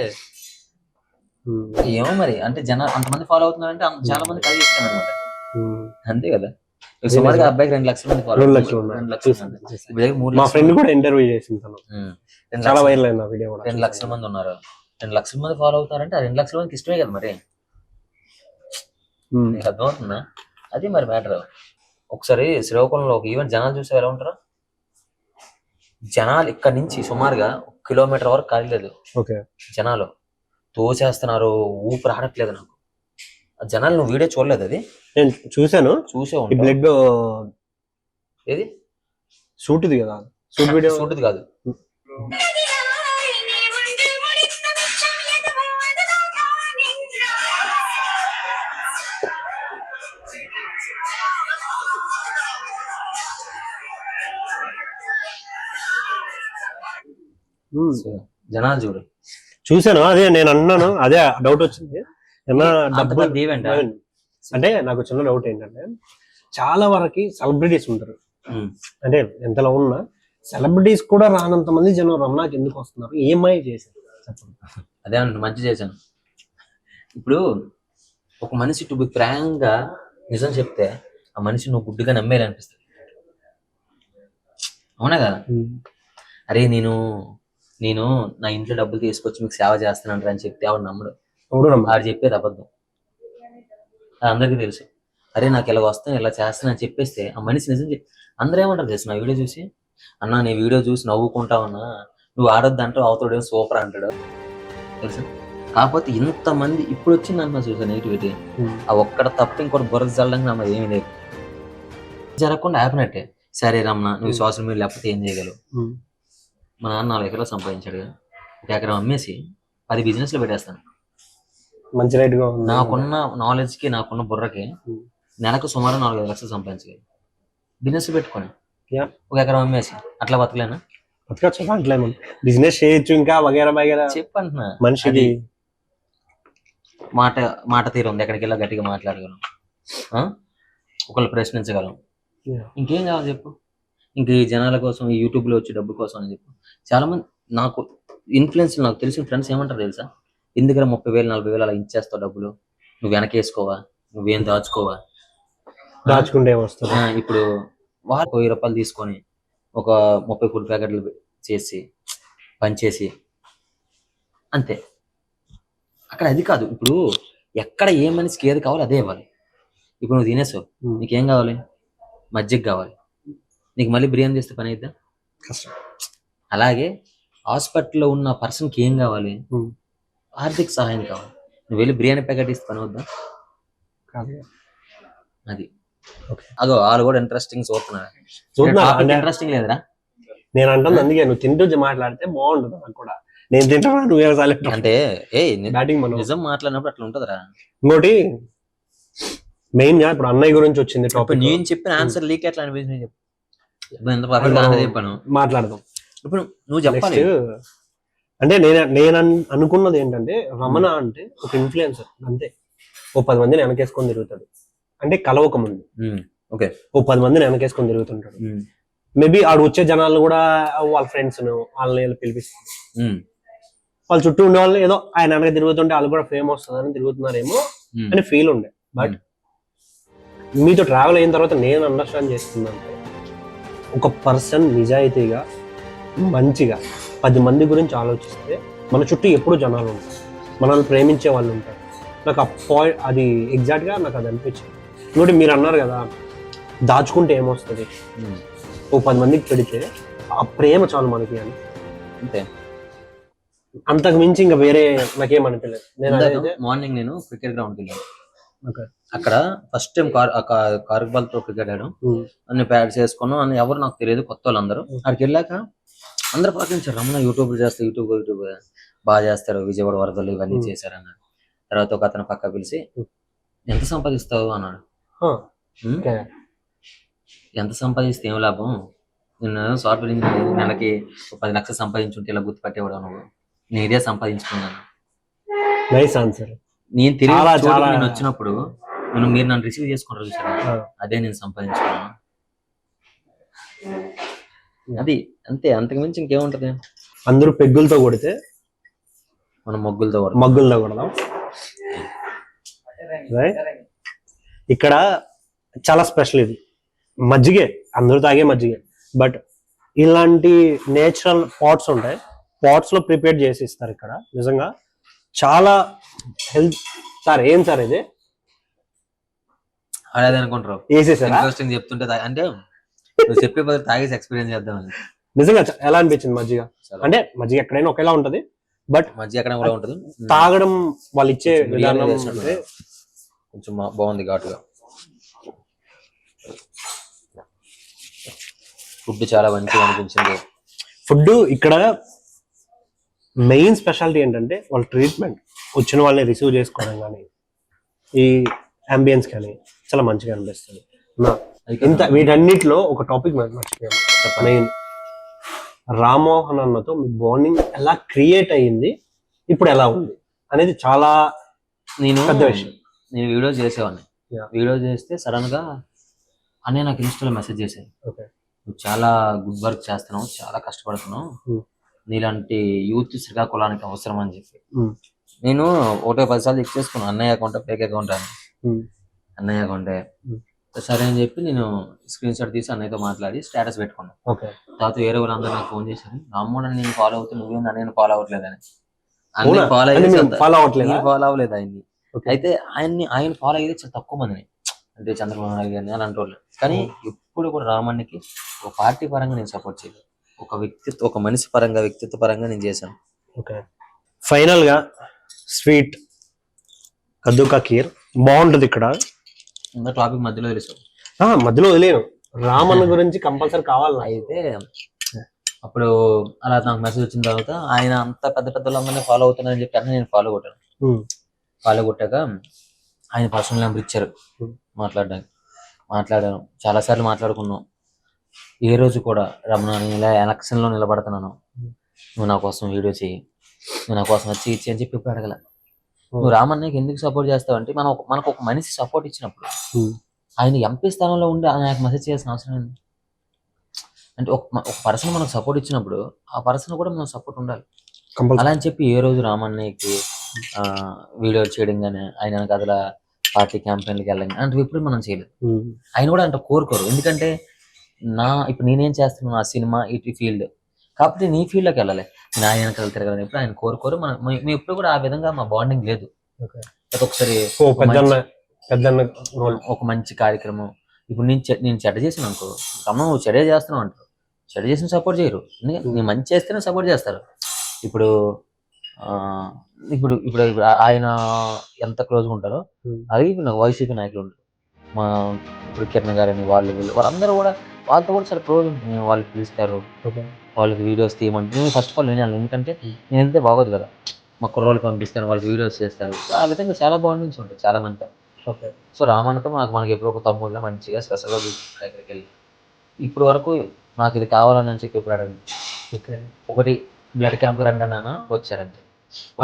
ఏమో మరి అంటే జనాలు అంతమంది ఫాలో అవుతున్నారంటే చాలా మంది కలిగి ఇస్తాను అనమాట, అంతే కదా. సుమారుగా అబ్బాయికి 2 లక్షల మంది ఫాలో, 2 మా ఫ్రెండ్ కూడా ఇంటర్వ్యూ చేసింది, చాలా వైరల్ అయింది వీడియో కూడా. 2 లక్షల మంది ఉన్నారు, 2 లక్షల మంది ఫాలో అవుతారంటే ఆ 2 లక్షల మందికి ఇష్టమే కదా మరి. నీకు అర్థమవుతుందా? అది మరి మ్యాటర్. ఒకసారి శ్రీకాకుళంలో ఒక ఈవెంట్ జనాలు చూసే ఎలా ఉంటారు, జనాలు ఇక్కడ నుంచి సుమారుగా 1 కిలోమీటర్ వరకు కాలేదు, జనాలు తోచేస్తున్నారు, ఊపిరి ఆడట్లేదు నాకు. ఆ జనాలు నువ్వు వీడియో చూడలేదు? అది నేను చూసాను, బ్లడ్ ఏది షూట్ది కదా, షూట్ వీడియో షూట్ది కాదు. జనాలు చూసాను, అదే నేను అన్నాను, అదే డౌట్ వచ్చింది. అంటే నాకు చిన్న డౌట్ ఏంటంటే చాలా వరకు సెలబ్రిటీస్ ఉంటారు, అంటే ఎంతలో ఉన్నా సెలబ్రిటీస్ కూడా రానంత మంది జనం రమణాకి ఎందుకు వస్తున్నారు? ఏమై చేశారు చెప్పండి. అదే మంచి చేశాను. ఇప్పుడు ఒక మనిషి టు బి ఫ్రాంక్ గా నిజం చెప్తే ఆ మనిషి నువ్వు గుడ్డిగా నమ్మేయాలనిపిస్తుంది, అవునా కదా? అరే నేను నేను నా ఇంట్లో డబ్బులు తీసుకొచ్చి మీకు సేవ చేస్తానంటారు అని చెప్తే ఆవిడ నమ్మడు. ఎవడు నమ్మడు. ఆడు చెప్పేది అబద్ధం. అది అందరికీ తెలుసు. అరే నాకు ఇలా వస్తాను ఇలా చేస్తాను అని చెప్పేస్తే ఆ మనిషి నిజం అందరూ ఏమంటారు తెలుసు నా వీడియో చూసి, అన్నా నీ వీడియో చూసి నవ్వుకుంటా ఉన్నా, నువ్వు ఆడొద్దు అంటావు అవతోడేమో సూపర్ అంటాడు తెలుసా. కాకపోతే ఇంతమంది ఇప్పుడు వచ్చింది అంటున్నా చూసా నెగిటివిటీ, ఆ ఒక్కడ తప్ప ఇంకోటి బురద చల్లడానికి నా ఏమీ లేదు. జరగకుండా ఆపినట్టే. సరే రమణ నువ్వు సోషల్ మీడియా లేకపోతే ఏం చేయగలవు. మా నాన్న 4 ఎకరాలు సంపాదించాడు కదా, 1 ఎకరం అమ్మేసి 10 బిజినెస్లు పెట్టేస్తాను. మంచి రేట్ గా ఉంది. నాకున్న నాలెడ్జ్ కి నాకున్న బుర్రకి నెలకు సుమారు 4-5 లక్షలు సంపాదించగలను. బిజినెస్ పెట్టుకొని 1 ఎకరం అమ్మేసి అట్లా బతకలేనా? బిజినెస్ చేయొచ్చు ఇంకా వగేరా వగేరా చెప్పంటున్నా. మనిషికి మాట తీరు ఉంది, ఎక్కడికి వెళ్ళా గట్టిగా మాట్లాడగలం, ఒకళ్ళు ప్రశ్నించగలం. ఇంకేం కావాలి చెప్పు? ఇంక ఈ జనాల కోసం ఈ యూట్యూబ్ లో వచ్చే డబ్బు కోసం అని చెప్పు. చాలా మంది నాకు ఇన్ఫ్లుయెన్స్, నాకు తెలిసిన ఫ్రెండ్స్ ఏమంటారు తెలుసా, ఎందుకంటే 30,000 40,000 అలా ఇచ్చేస్తావు డబ్బులు, నువ్వు వెనకేసుకోవా, నువ్వేం దాచుకుంటే వస్తుంది. ఇప్పుడు వాళ్ళు 1000 రూపాయలు తీసుకొని ఒక 30 ఫుడ్ ప్యాకెట్లు చేసి పనిచేసి అంతే. అక్కడ అది కాదు. ఇప్పుడు ఎక్కడ ఏ మనిషికి ఏది కావాలో అదే ఇవ్వాలి. ఇప్పుడు నువ్వు తినేసావు, నీకేం కావాలి? మజ్జిగ కావాలి. నీకు మళ్ళీ బిర్యానీ చేస్తే పని అయిద్దా? కష్టం. అలాగే హాస్పిటల్లో ఉన్న పర్సన్కి ఏం కావాలి? ఆర్థిక సహాయం కావాలి. నువ్వు వెళ్ళి బిర్యానీ ప్యాకెట్ ఇస్తే పని అవుద్దా? అది అదో వాళ్ళు కూడా ఇంట్రెస్టింగ్ చూస్తున్నారు. ఇంట్రెస్టింగ్ లేదురా నేను అంటాను. అందుకే నువ్వు తింటూ మాట్లాడితే బాగుంటుంది నాకు కూడా. నేను తింటా నువ్వే అంటే బ్యాటింగ్ నిజం మాట్లాడినప్పుడు అట్లా ఉంటదిరా. ఇంకోటి మెయిన్ గా ఇప్పుడు అన్నయ్య గురించి వచ్చింది టాపిక్. నేను చెప్పిన ఆన్సర్ లీక్ ఎట్లా అనిపించింది చెప్పు. చెప్పాను మాట్లాడదాం. ఇప్పుడు నువ్వు చెప్పాలి. అంటే నేను అనుకున్నది ఏంటంటే రమణ అంటే ఒక ఇన్ఫ్లుయెన్సర్ అంతే. ఓ 10 మందిని వెనకేసుకొని తిరుగుతాడు, అంటే కలవక ముందు ఓ 10 మందిని వెనకేసుకొని తిరుగుతుంటాడు. మేబీ ఆడు వచ్చే జనాలను కూడా వాళ్ళ ఫ్రెండ్స్ వాళ్ళని పిలిపిస్తారు. వాళ్ళ చుట్టూ ఉండే వాళ్ళు ఏదో ఆయన వెనక తిరుగుతుంటే వాళ్ళు కూడా ఫేమ్ వస్తుందని తిరుగుతున్నారేమో అని ఫీల్ ఉండే. బట్ మీతో ట్రావెల్ అయిన తర్వాత నేను అండర్స్టాండ్ చేస్తున్నాను, ఒక పర్సన్ నిజాయితీగా మంచిగా 10 మంది గురించి ఆలోచిస్తే మన చుట్టూ ఎప్పుడు జనాలు ఉంటారు, మనల్ని ప్రేమించే వాళ్ళు ఉంటారు. నాకు ఆ పాయింట్ అది ఎగ్జాక్ట్ గా నాకు అది అనిపించింది. ఇంకోటి మీరు అన్నారు కదా దాచుకుంటే ఏమొస్తుంది, ఓ 10 మందికి పెడితే ఆ ప్రేమ చాలు మనకి అని. అంతే, అంతకు మించి ఇంకా వేరే నాకేమనిపించలేదు. మార్నింగ్ నేను క్రికెట్ గ్రౌండ్కి వెళ్ళాను. అక్కడ ఫస్ట్ టైం కార్ బాల్ తో క్రికెట్ ఆడాను. అన్ని ప్యాడ్స్ వేసుకున్నాం, అన్ని ఎవరు నాకు తెలియదు, కొత్త వాళ్ళందరూ. అక్కడికి వెళ్ళాక అందరూ పలకరించారు, రమణ యూట్యూబ్ చేస్తారు, యూట్యూబ్ బాగా చేస్తారు, విజయవాడ వరదలు ఇవన్నీ చేశారన్నారు. తర్వాత ఒక అతను పక్క పిలిచి ఎంత సంపాదిస్తావు అన్నాడు. ఎంత సంపాదిస్తే ఏం లాభం, నేను సాఫ్ట్వేర్ ఇంజనీర్ నెలకి 10 లక్షలు సంపాదించుంటే ఇలా గుర్తుపట్టేవాడు నువ్వు, నేను ఇదే సంపాదించుకున్నాను. నేను తిరిగి నేను వచ్చినప్పుడు మీరు నన్ను రిసీవ్ చేసుకుంటారు చూసారా, అదే నేను సంపాదించుకున్నాను. అది అంతే, అంతకు మించి ఇంకేముంటది. అందరూ పెగ్గులతో కొడితే మనం మగ్గులతో కొడదాం. ఇక్కడ చాలా స్పెషల్, ఇది మజ్జిగే, అందరూ తాగే మజ్జిగే. బట్ ఇలాంటి నేచురల్ పాట్స్ ఉంటాయి, పాట్స్ లో ప్రిపేర్ చేసి ఇస్తారు ఇక్కడ. నిజంగా చాలా హెల్త్. సార్ ఏం సార్ ఇది అదే అనుకుంటారు ఇంట్రెస్టింగ్ చెప్తుంటే, అంటే నువ్వు చెప్పే బదులు తాగేసి ఎక్స్పీరియన్స్ చేద్దామని. నిజంగా ఎలా అనిపించింది మజ్జిగ? అంటే మజ్జిగ ఎక్కడైనా ఒకేలా ఉంటది, బట్ మజ్జిగ ఎక్కడ కూడా ఉంటది. తాగడం వాళ్ళు ఇచ్చే విధానం కొంచెం బాగుంది, ఘాటుగా. ఫుడ్ చాలా మంచిగా అనిపించింది. ఫుడ్ ఇక్కడ మెయిన్ స్పెషాలిటీ ఏంటంటే వాళ్ళ ట్రీట్మెంట్, వచ్చిన వాళ్ళని రిసీవ్ చేసుకోవడం కానీ ఈ అంబియన్స్ కానీ చాలా మంచిగా అనిపిస్తుంది. ఇంత వీటన్నిటిలో ఒక టాపిక్ మర్చిపోయాము మెయిన్, రామ్మోహన్ అన్నతో మీ బాండింగ్ ఎలా క్రియేట్ అయ్యింది, ఇప్పుడు ఎలా ఉంది అనేది చాలా పెద్ద విషయం. నేను వీడియో చేసేవాడిని, వీడియో చేస్తే సడన్ గా అనే నాకు ఇన్స్టాలో మెసేజ్ చేశాను, నువ్వు చాలా గుడ్ వర్క్ చేస్తున్నావు, చాలా కష్టపడుతున్నావు, నీలాంటి యూత్ శ్రీకాకుళానికి అవసరం అని చెప్పి. నేను 10 సార్లు చెక్ చేసుకున్నాను, అన్నయ్య అకౌంట్ ఫేక్ అకౌంట్ అని. అన్నయ్య అకౌంటే సరే అని చెప్పి నేను స్క్రీన్ షాట్ తీసి అన్నయ్యతో మాట్లాడి స్టేటస్ పెట్టుకున్నాను. ఓకే. తర్వాత వేరే వాళ్ళందరూ నాకు ఫోన్ చేశారు, రామ్మోహన్ నేను ఫాలో అవుతూ నువ్వేంది నేను ఫాలో అవ్వట్లేదని. అవునా? అన్ని ఫాలో అంటే మీరు ఫాలో అవ్వట్లేదా? ఫాలో అవ్వలేదు ఆయన్ని. ఓకే. అయితే ఆయన ఫాలో అయ్యేది చాలా తక్కువ మందిని, అంటే చంద్రబాబు నాయుడు గారిని అలాంటి వాళ్ళు. కానీ ఎప్పుడు కూడా రామన్నకి ఒక పార్టీ పరంగా నేను సపోర్ట్ చేయలేదు, ఒక మనిషి పరంగా వ్యక్తిత్వ పరంగా నేను చేశాను. ఓకే. ఫైనల్ గా స్వీట్ కద్దు కా ఖీర్ బాగుంటది ఇక్కడ. టాపిక్ మధ్యలో తెలుసు, మధ్యలో వదిలేను, రామన్న గురించి కంపల్సరీ కావాలి. అయితే అప్పుడు అలా నాకు మెసేజ్ వచ్చిన తర్వాత ఆయన అంత పెద్ద పెద్ద వాళ్ళందరినీ ఫాలో అవుతున్నారని చెప్పి అన్నీ నేను ఫాలో కొట్టాను. ఫాలో కొట్టాక ఆయన పర్సనల్ నెంబర్ ఇచ్చారు మాట్లాడాను, చాలా సార్లు మాట్లాడుకున్నాం. ఏ రోజు కూడా రమణ నేను ఇలా ఎలక్షన్లో నిలబడుతున్నాను, నువ్వు నా కోసం వీడియో చేయి, నువ్వు నా కోసం వచ్చి ఇచ్చి అని చెప్పి ఇప్పుడు అడగల. నువ్వు రామన్నకి ఎందుకు సపోర్ట్ చేస్తావు అంటే మనకు ఒక మనిషి సపోర్ట్ ఇచ్చినప్పుడు ఆయన ఎంపీ స్థానంలో ఉండి ఆయనకు మెసేజ్ చేయాల్సిన అవసరం ఏంటి? అంటే ఒక పర్సన్ మనకు సపోర్ట్ ఇచ్చినప్పుడు ఆ పర్సన్ కూడా మనం సపోర్ట్ ఉండాలి. అలా అని చెప్పి ఏ రోజు రామన్నకి వీడియో చేయడం కానీ ఆయన కథల పార్టీ క్యాంపెయిన్కి వెళ్ళడం అంటే ఇప్పుడు మనం చేయలేదు. ఆయన కూడా అంటే కోరుకోరు, ఎందుకంటే ఇప్పుడు నేనేం చేస్తున్నాను ఆ సినిమా ఇటు ఫీల్డ్ కాబట్టి నీ ఫీల్డ్లోకి వెళ్ళాలి, నేను ఆయన కథలు తిరగాలని ఎప్పుడు ఆయన కోరుకోరు. మేము ఎప్పుడు కూడా ఆ విధంగా మా బాండింగ్ లేదు. ఒకసారి ఒక మంచి కార్యక్రమం ఇప్పుడు నేను చెడ్డ చేసాను అనుకో, రమణ నువ్వు చెడ్డ చేస్తున్నావు అంటారు, చెడ్డ చేసిన సపోర్ట్ చేయరు, నేను మంచి చేస్తేనే సపోర్ట్ చేస్తారు. ఇప్పుడు ఇప్పుడు ఇప్పుడు ఆయన ఎంత క్లోజ్గా ఉంటారో అది వైసీపీ నాయకులు ఉంటారు, మా ఇప్పుడు కిరణ్ గారని వాళ్ళందరూ కూడా వాళ్ళతో కూడా చాలా క్లోజ్. వాళ్ళు పిలుస్తారు, వాళ్ళకి వీడియోస్ తీయమంటే నేను ఫస్ట్ ఆఫ్ ఆల్ వినాలి, ఎందుకంటే నేను వెళ్తే బాగోదు కదా, మా కుర్రోళ్ళకి పంపిస్తాను, వాళ్ళకి వీడియోస్ చేస్తారు. ఆ విధంగా చాలా బాండింగ్స్ ఉంటాయి చాలా మంది. ఓకే. సో రామన్నతో మనకి ఎప్పుడు ఒక తమ్ముళ్ళ మంచిగా స్పెషల్గా దగ్గరికి వెళ్ళి ఇప్పుడు వరకు నాకు ఇది కావాలని చెప్పి ఇప్పుడు అడగండి. ఒకటి బ్లడ్ క్యాంప్ రండి అన్న వచ్చారంటే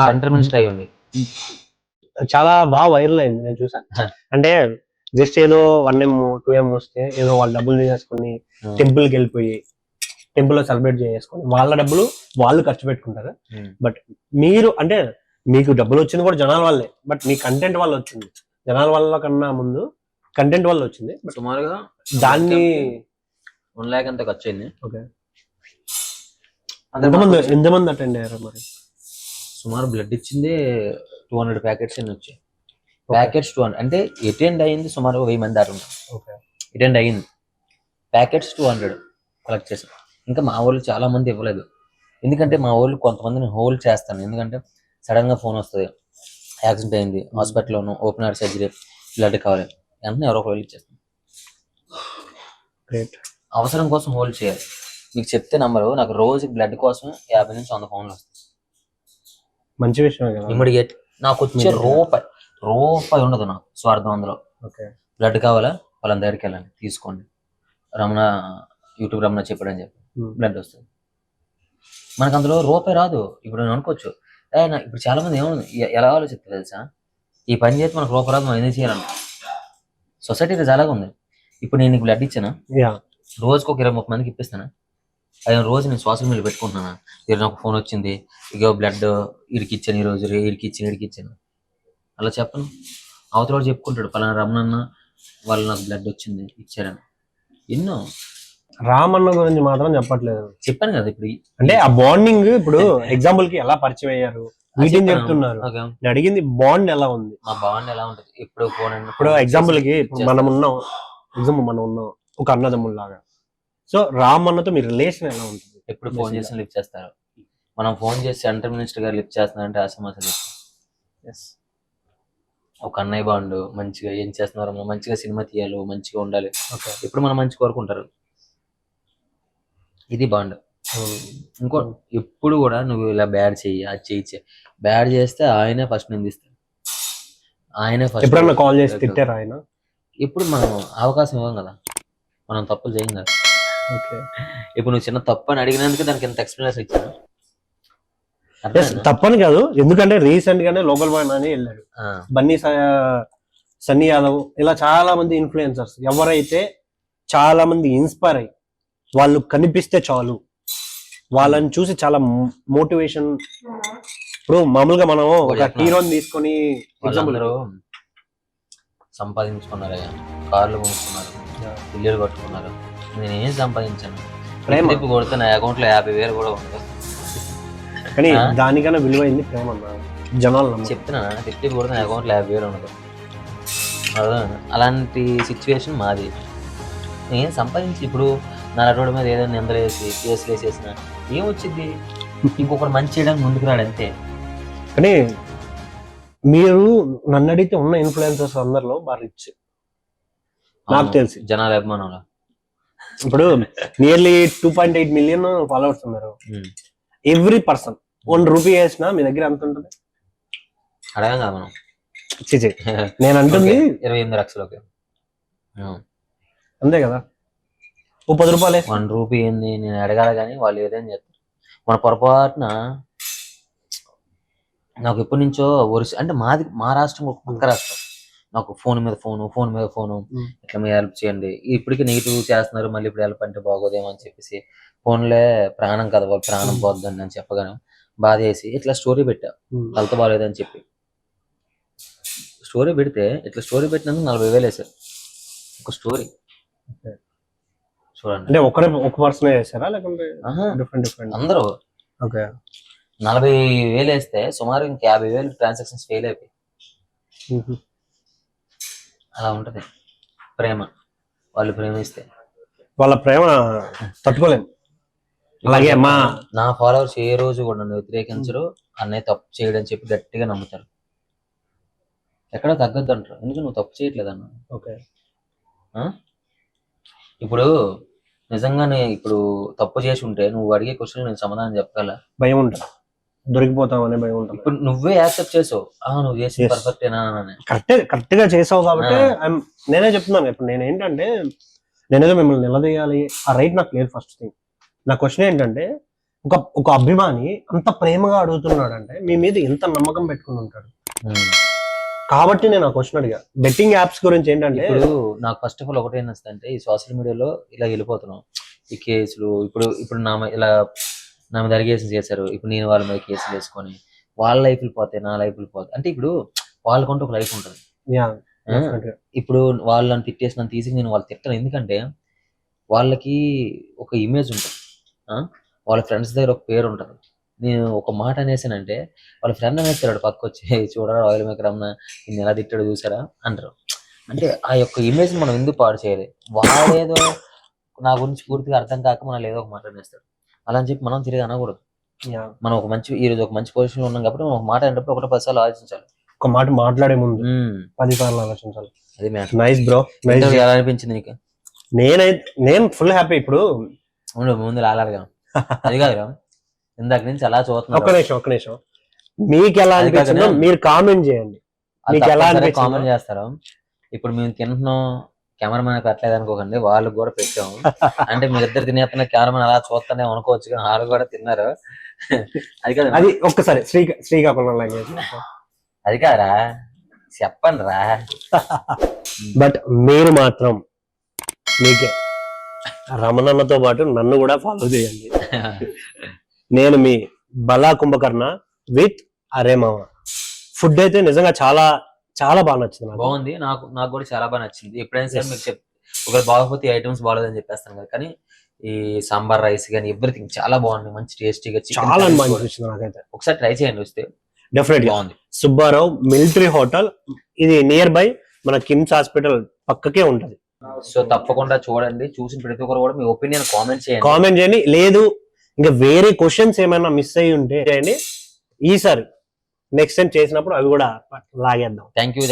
సెంటర్ మినిస్టర్ అయ్యి ఉంది, చాలా బాగా వైరల్ అయింది నేను చూసాను. అంటే జస్ట్ ఏదో 1M 2M వస్తే ఏదో వాళ్ళు డబ్బులు తీసుకొని టెంపుల్కి వెళ్ళిపోయి టెంపుల్ లో సెలబ్రేట్ చేసుకొని వాళ్ళ డబ్బులు వాళ్ళు ఖర్చు పెట్టుకుంటారు. బట్ మీరు అంటే మీకు డబ్బులు వచ్చింది కూడా జనాల వల్లే, బట్ మీ కంటెంట్ వల్ల వచ్చింది, జనాల వల్ల కన్నా ముందు కంటెంట్ వల్ల వచ్చింది. సుమారుగా దాన్ని 1 lakh అంత ఖర్చు అయింది. ఓకే. ఎంతమంది అటెండ్ అయ్యారు మరి? సుమారు బ్లడ్ ఇచ్చింది 200 ప్యాకెట్స్ అని వచ్చాయి. ప్యాకెట్స్ 200 అంటే అటెండ్ అయింది సుమారు 1000 మంది దాకా ఉంటారు. అటెండ్ అయింది, ప్యాకెట్స్ 200 కలెక్ట్ చేశాను. ఇంకా మా వాళ్ళు చాలా మంది ఇవ్వలేదు, ఎందుకంటే మా వాళ్ళు కొంతమందిని హోల్డ్ చేస్తాను, ఎందుకంటే సడన్ గా ఫోన్ వస్తుంది యాక్సిడెంట్ అయింది హాస్పిటల్లోను, ఓపెన్ హార్ట్ సర్జరీ, బ్లడ్ కావాలి వెంటనే ఎవరో ఒకరు ఇచ్చేస్తాను. అవసరం కోసం హోల్డ్ చేయాలి. మీకు చెప్తే నంబరు, నాకు రోజుకి బ్లడ్ కోసం 50 నుంచి 100 ఫోన్లు వస్తాయి. మంచి విషయం కదా. ఇమ్మీడియట్ నాకు వచ్చే రూపాయి ఉండదు నాకు స్వార్థం అందులో. బ్లడ్ కావాలా వాళ్ళని దగ్గరికి వెళ్ళండి తీసుకోండి, రమణ యూట్యూబ్ రమణ చెప్పాడని చెప్పి బ్లడ్ వస్తుంది. మనకు అందులో రూపాయి రాదు. ఇప్పుడు నేను అనుకోవచ్చు ఇప్పుడు చాలా మంది ఏమో ఎలా ఆలోచిస్తారు తెలుసా, ఈ పని చేస్తే మనకు రూపాయి రాదు మనం ఏం చేయాలంట. సొసైటీ అలాగే ఉంది. ఇప్పుడు నేను బ్లడ్ ఇచ్చాను, రోజుకు ఒక 20-30 మందికి ఇప్పిస్తాను, అది రోజు నేను సోషల్ మీడియా పెట్టుకుంటున్నాను, ఈరోజు నాకు ఫోన్ వచ్చింది ఇక బ్లడ్ ఇడికి ఇచ్చాను, ఈరోజు ఇడికి ఇచ్చాను అలా చెప్పను. అవతల వాడు చెప్పుకుంటాడు పలానా రమణన్న వాళ్ళు నాకు బ్లడ్ వచ్చింది ఇచ్చారని. ఎన్నో రామన్న గురించి మాత్రం చెప్పట్లేదు, చెప్పాను కదా. ఇప్పుడు అంటే ఆ బాండింగ్ ఇప్పుడు ఎగ్జాంపుల్ కి ఎలా పరిచయం అయ్యారు మీటింగ్ చెప్తున్నారు, నేను అడిగింది బాండ్ ఎలా ఉంది. మా బాండ్ ఎలా ఉంటుంది ఇప్పుడు ఫోన్ ఇప్పుడు ఎగ్జాంపుల్ కి మనం ఉన్నాం ఒక అన్నదమ్ముల్లాగా, సో రామన్నతో మీ రిలేషన్ ఎలా ఉంటుంది? ఎప్పుడు ఫోన్ చేసి లిఫ్ట్ చేస్తారు, మనం ఫోన్ చేసి సెంట్రల్ మినిస్టర్ గారు లిఫ్ట్ చేస్తున్నారంటే ఆశమాసలు. ఒక అన్నయ్య బాండు, మంచిగా ఏం చేస్తున్నారు, మంచిగా సినిమా తీయాలి, మంచిగా ఉండాలి, ఇప్పుడు మనం మంచి కోరుకుంటారు, ఇది బాండ్. ఇంకో ఎప్పుడు కూడా నువ్వు ఇలా బ్యాడ్ చెయ్యి అది చెయ్యి, బ్యాడ్ చేస్తే ఆయనే ఫస్ట్ నిందిస్తాడు, ఆయనే ఫస్ట్. ఎప్పుడన్నా కాల్ చేసి తిట్టారు ఆయన? ఇప్పుడు మనం అవకాశం ఇవ్వం కదా, మనం తప్పులు చేయం కదా. ఇప్పుడు నువ్వు చిన్న తప్పు అని అడిగినందుకు దానికి ఎంత ఎక్స్ప్లెనేషన్ ఇచ్చాను. తప్పని కాదు, ఎందుకంటే రీసెంట్ గానే లోకల్ బాయ్ అని వెళ్ళాడు, సన్నీ యాదవ్, ఇలా చాలా మంది ఇన్ఫ్లుయెన్సర్స్ ఎవరైతే చాలా మంది ఇన్స్పైర్ అయ్యి వాళ్ళు కనిపిస్తే చాలు, వాళ్ళని చూసి చాలా మోటివేషన్. ఇప్పుడు మామూలుగా మనం ఒక హీరోని తీసుకొని సంపాదించుకున్నారయ్యా, కార్లు కొనుక్కున్నారు, ఇల్లులు కట్టుకున్నారు. నేనేం సంపాదించాను? ప్రేమ. తిప్పి కొడితే నా అకౌంట్లో 50,000 కూడా ఉండదు. కానీ దానికన్నా విలువైంది ప్రేమ అన్న, జనాలు నమ్మకం. చెప్తున్నా, తిప్పి కొడితే నా అకౌంట్లో 50,000 ఉండదు. అలాంటి సిచ్యువేషన్ మాది. నేను సంపాదించి ఇప్పుడు నా రోడ్డు మీద ఏదైనా నిందలు వేసి కేసులు వేసేసిన ఏమొచ్చింది? ఇంకొకరు మంచి చేయడానికి ముందుకు రాడు అంతే. కానీ మీరు నన్ను అడిగితే ఉన్న ఇన్ఫ్లుయెన్సర్స్ అందరిలో బాగా రిచ్ నాకు తెలిసి. జనాల అభిమానంలో ఇప్పుడు నియర్లీ 2.8 million ఫాలోవర్స్ ఉన్నారు. ఎవ్రీ పర్సన్ 1 రూపీ వేసినా మీ దగ్గర ఎంత ఉంటుంది? అడగం కదా మనం. చిచి నేను అంటుంది 28 లక్షలకి అంతే కదా. ఓ 10 రూపాయలు 1 రూపీ ఏంది నేను అడగాలి, కానీ వాళ్ళు ఏదైనా చేస్తారు. మన పొరపాటున నాకు ఎప్పటి నుంచో అంటే మాది మా రాష్ట్రం ఒక పక్క రాష్ట్రం. నాకు ఫోన్ మీద ఫోను ఇట్లా మీరు హెల్ప్ చేయండి. ఇప్పటికీ నెగిటివ్ చేస్తున్నారు, మళ్ళీ ఇప్పుడు హెల్ప్ అంటే బాగోదేమో అని చెప్పేసి ఫోన్లే ప్రాణం కదా, వాళ్ళు ప్రాణం పోద్దని అని చెప్పగానే బాధ వేసి ఇట్లా స్టోరీ పెట్టా, హెల్త్ బాగోలేదని చెప్పి. స్టోరీ పెడితే ఇట్లా స్టోరీ పెట్టినందుకు 40,000 వేసారు ఒక స్టోరీ. చూడండి, అంటే ఒక పర్సన్ చేశారా లేకుంటే డిఫరెంట్ అందరూ? ఓకే, 40,000 వేస్తే సుమారు ఇంకా 50,000 ట్రాన్సాక్షన్స్ ఫెయిల్ అయిపోయి. అలా ఉంటది ప్రేమ. వాళ్ళు ప్రేమిస్తే వాళ్ళ ప్రేమ తట్టుకోలేము. అలాగే నా ఫాలోవర్స్ ఏ రోజు కూడా నన్ను వ్యతిరేకించరు, అన్నయ్య తప్పు చేయడని చెప్పి గట్టిగా నమ్ముతారు. ఎక్కడ తగ్గద్దు అంటారు, ఎందుకు నువ్వు తప్పు చేయట్లేదు అన్న. ఓకే, ఇప్పుడు నిజంగానే ఇప్పుడు తప్పు చేసి ఉంటే నువ్వు అడిగే క్వశ్చన్ నేను సమాధానం చెప్పగల? భయం ఉంటుంది, దొరికిపోతాం అనే భయం ఉంటుంది. ఇప్పుడు నువ్వే యాక్సెప్ట్ చేసావు, నువ్వు చేసి పర్ఫెక్టేనా అని. కరెక్ట్ గా చేసావు కాబట్టి నేనే చెప్తున్నాను. ఇప్పుడు నేనేంటంటే నేనేదో మిమ్మల్ని నిలదీయాలి ఆ రైట్ నాకు లేదు. ఫస్ట్ థింగ్ నా క్వశ్చన్ ఏంటంటే, ఒక అభిమాని అంత ప్రేమగా అడుగుతున్నాడు అంటే మీ మీద ఎంత నమ్మకం పెట్టుకుని ఉంటాడు కాబట్టి నేను ఆ క్వశ్చన్ అడిగా. బెట్టింగ్ యాప్స్ గురించి ఏంటంటే, ఇప్పుడు నాకు ఫస్ట్ ఆఫ్ ఆల్ ఒకటి ఏంటంటే, ఈ సోషల్ మీడియాలో ఇలా వెళ్ళిపోతున్నాం. ఈ కేసులు ఇప్పుడు నా మీద అలిగేషన్ చేశారు, ఇప్పుడు నేను వాళ్ళ మీద కేసులు వేసుకొని వాళ్ళ లైఫ్లు పోతాయి, నా లైఫ్లు పోతాయి. అంటే ఇప్పుడు వాళ్ళకంటూ ఒక లైఫ్ ఉంటుంది. ఇప్పుడు వాళ్ళని తిట్టేసి తీసి నేను వాళ్ళు తిట్టను, ఎందుకంటే వాళ్ళకి ఒక ఇమేజ్ ఉంటుంది, వాళ్ళ ఫ్రెండ్స్ దగ్గర ఒక పేరు ఉంటుంది. నేను ఒక మాట అనేసానంటే వాళ్ళ ఫ్రెండ్ అనేస్తాడు పక్క వచ్చి, చూడరా ఆయిల్ మేకర్ అమ్మ నేను ఎలా తిట్టాడు చూసారా అంటారు. అంటే ఆ యొక్క ఇమేజ్ మనం ఎందుకు పాడు చేయాలి? వాడేదో నా గురించి పూర్తిగా అర్థం కాక మనం ఏదో ఒక మాట అనేస్తాడు, అలా అని చెప్పి మనం తిరిగి అనకూడదు. మనం ఈ రోజు ఒక మంచి పొజిషన్ లో ఉన్నాం కాబట్టి మనం ఒక మాట అనేటప్పుడు 1-10 సార్లు ఆలోచించాలి. ఒక మాట మాట్లాడే ముందు 10 సార్లు ఆలోచించాలి. అది నైస్ బ్రో. ఎలా అనిపించింది నీకు? నేను ఫుల్ హ్యాపీ. ఇప్పుడు ముందు లాలాడుగా అది కాదురా, ఇందాక నుంచి అలా చూస్తున్నా. ఒక్క నిమిషం మీకు ఎలా అనిపించిందో మీరు కామెంట్ చేయండి. మీకు ఎలా అనిపించిందో కామెంట్ చేస్తారు. ఇప్పుడు మేము తింటున్నాం, కెమెరామెన్ కట్టలేదు అనుకోకండి, వాళ్ళు కూడా పెట్టాము. అంటే మీరిద్దరు తినేస్తున్న కెమెరామెన్ అలా చూస్తానే అనుకోవచ్చు, కానీ వాళ్ళు కూడా తిన్నారు. అది కాదు, అది ఒక్కసారి శ్రీకాకుళం లాంగ్వేజ్ అది కాదురా, చెప్పండి రా. బట్ మీరు మాత్రం మీకే రమణన్నతో పాటు నన్ను కూడా ఫాలో చేయండి. నేను మీ బలా కుంభకర్ణ విత్ అరే మామ. ఫుడ్ అయితే నిజంగా చాలా చాలా బాగా నచ్చింది. బాగుంది, నాకు కూడా చాలా బాగా నచ్చింది. ఎప్పుడైనా సరే మీకు ఒకరు బాగోపోతే ఐటమ్స్ బాగోలేదని చెప్పేస్తాను కదా, కానీ ఈ సాంబార్ రైస్ కానీ ఎవ్రీథింగ్ చాలా బాగుంది, మంచి టేస్టీగా, చాలా అనిపించింది నాకైతే. ఒకసారి ట్రై చేయండి, వస్తే డెఫినెట్లీ బాగుంది. సుబ్బారావు మిలిటరీ హోటల్, ఇది నియర్ బై మన కిమ్స్ హాస్పిటల్ పక్కకే ఉంటది. సో తప్పకుండా చూడండి, చూసిన ప్రతి ఒక్కరు కూడా మీ ఒపీనియన్ కామెంట్ చేయండి. లేదు ఇంకా వేరే క్వశ్చన్స్ ఏమైనా మిస్ అయ్యి ఉంటే చేయండి, ఈసారి నెక్స్ట్ టైం చేసినప్పుడు అవి కూడా లాగేద్దాం. Thank you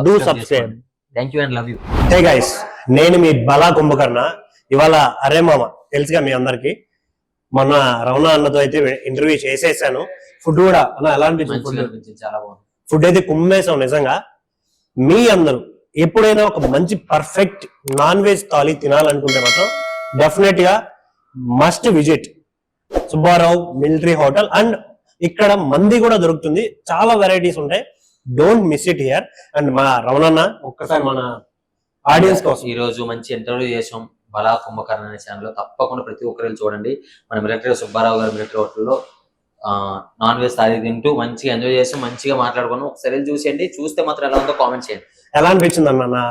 do subscribe. Thank you and love you. Hey guys, నేను మీ బలా కుంభకర్ణ. ఇవాళ అరే మామ తెలుసుగా మీ అందరికి. మొన్న రమణ అన్నతో అయితే ఇంటర్వ్యూ చేసేసాను. ఫుడ్ కూడా అలా ఎలా అనిపించింది? చాలా బాగుంది. ఫుడ్ అయితే కుమ్మేసాం నిజంగా. మీ అందరూ ఎప్పుడైనా ఒక మంచి పర్ఫెక్ట్ నాన్ వెజ్ థాలీ తినాలనుకుంటే మాత్రం డెఫినెట్ గా must visit Subbarao military hotel. And ఇక్కడ మంది కూడా దొరుకుతుంది, చాలా వెరైటీస్ ఉంటాయి. Don't miss it here. And మా రమణన్న ఒక్కసారి మన ఆడియన్స్ కోసం ఈ రోజు మంచి ఇంటర్వ్యూ చేసాం బలా కుంభకర్ణ అనే ఛానల్. తప్పకుండా ప్రతి ఒక్కరు చూడండి. మన మిలిటరీ సుబ్బారావు గారి మిలిటరీ హోటల్లో నాన్ వెజ్ అది తింటూ మంచిగా ఎంజాయ్ చేస్తూ మంచిగా మాట్లాడుకున్నాం. ఒకసారి వెళ్ళి చూసేయండి, చూస్తే మాత్రం ఎలా ఉందో కామెంట్ చేయండి. ఎలా అనిపించింది అన్న నా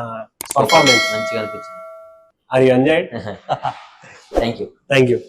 పర్ఫార్మెన్స్? మంచిగా అనిపించింది. అది enjoy. Thank you. Thank you.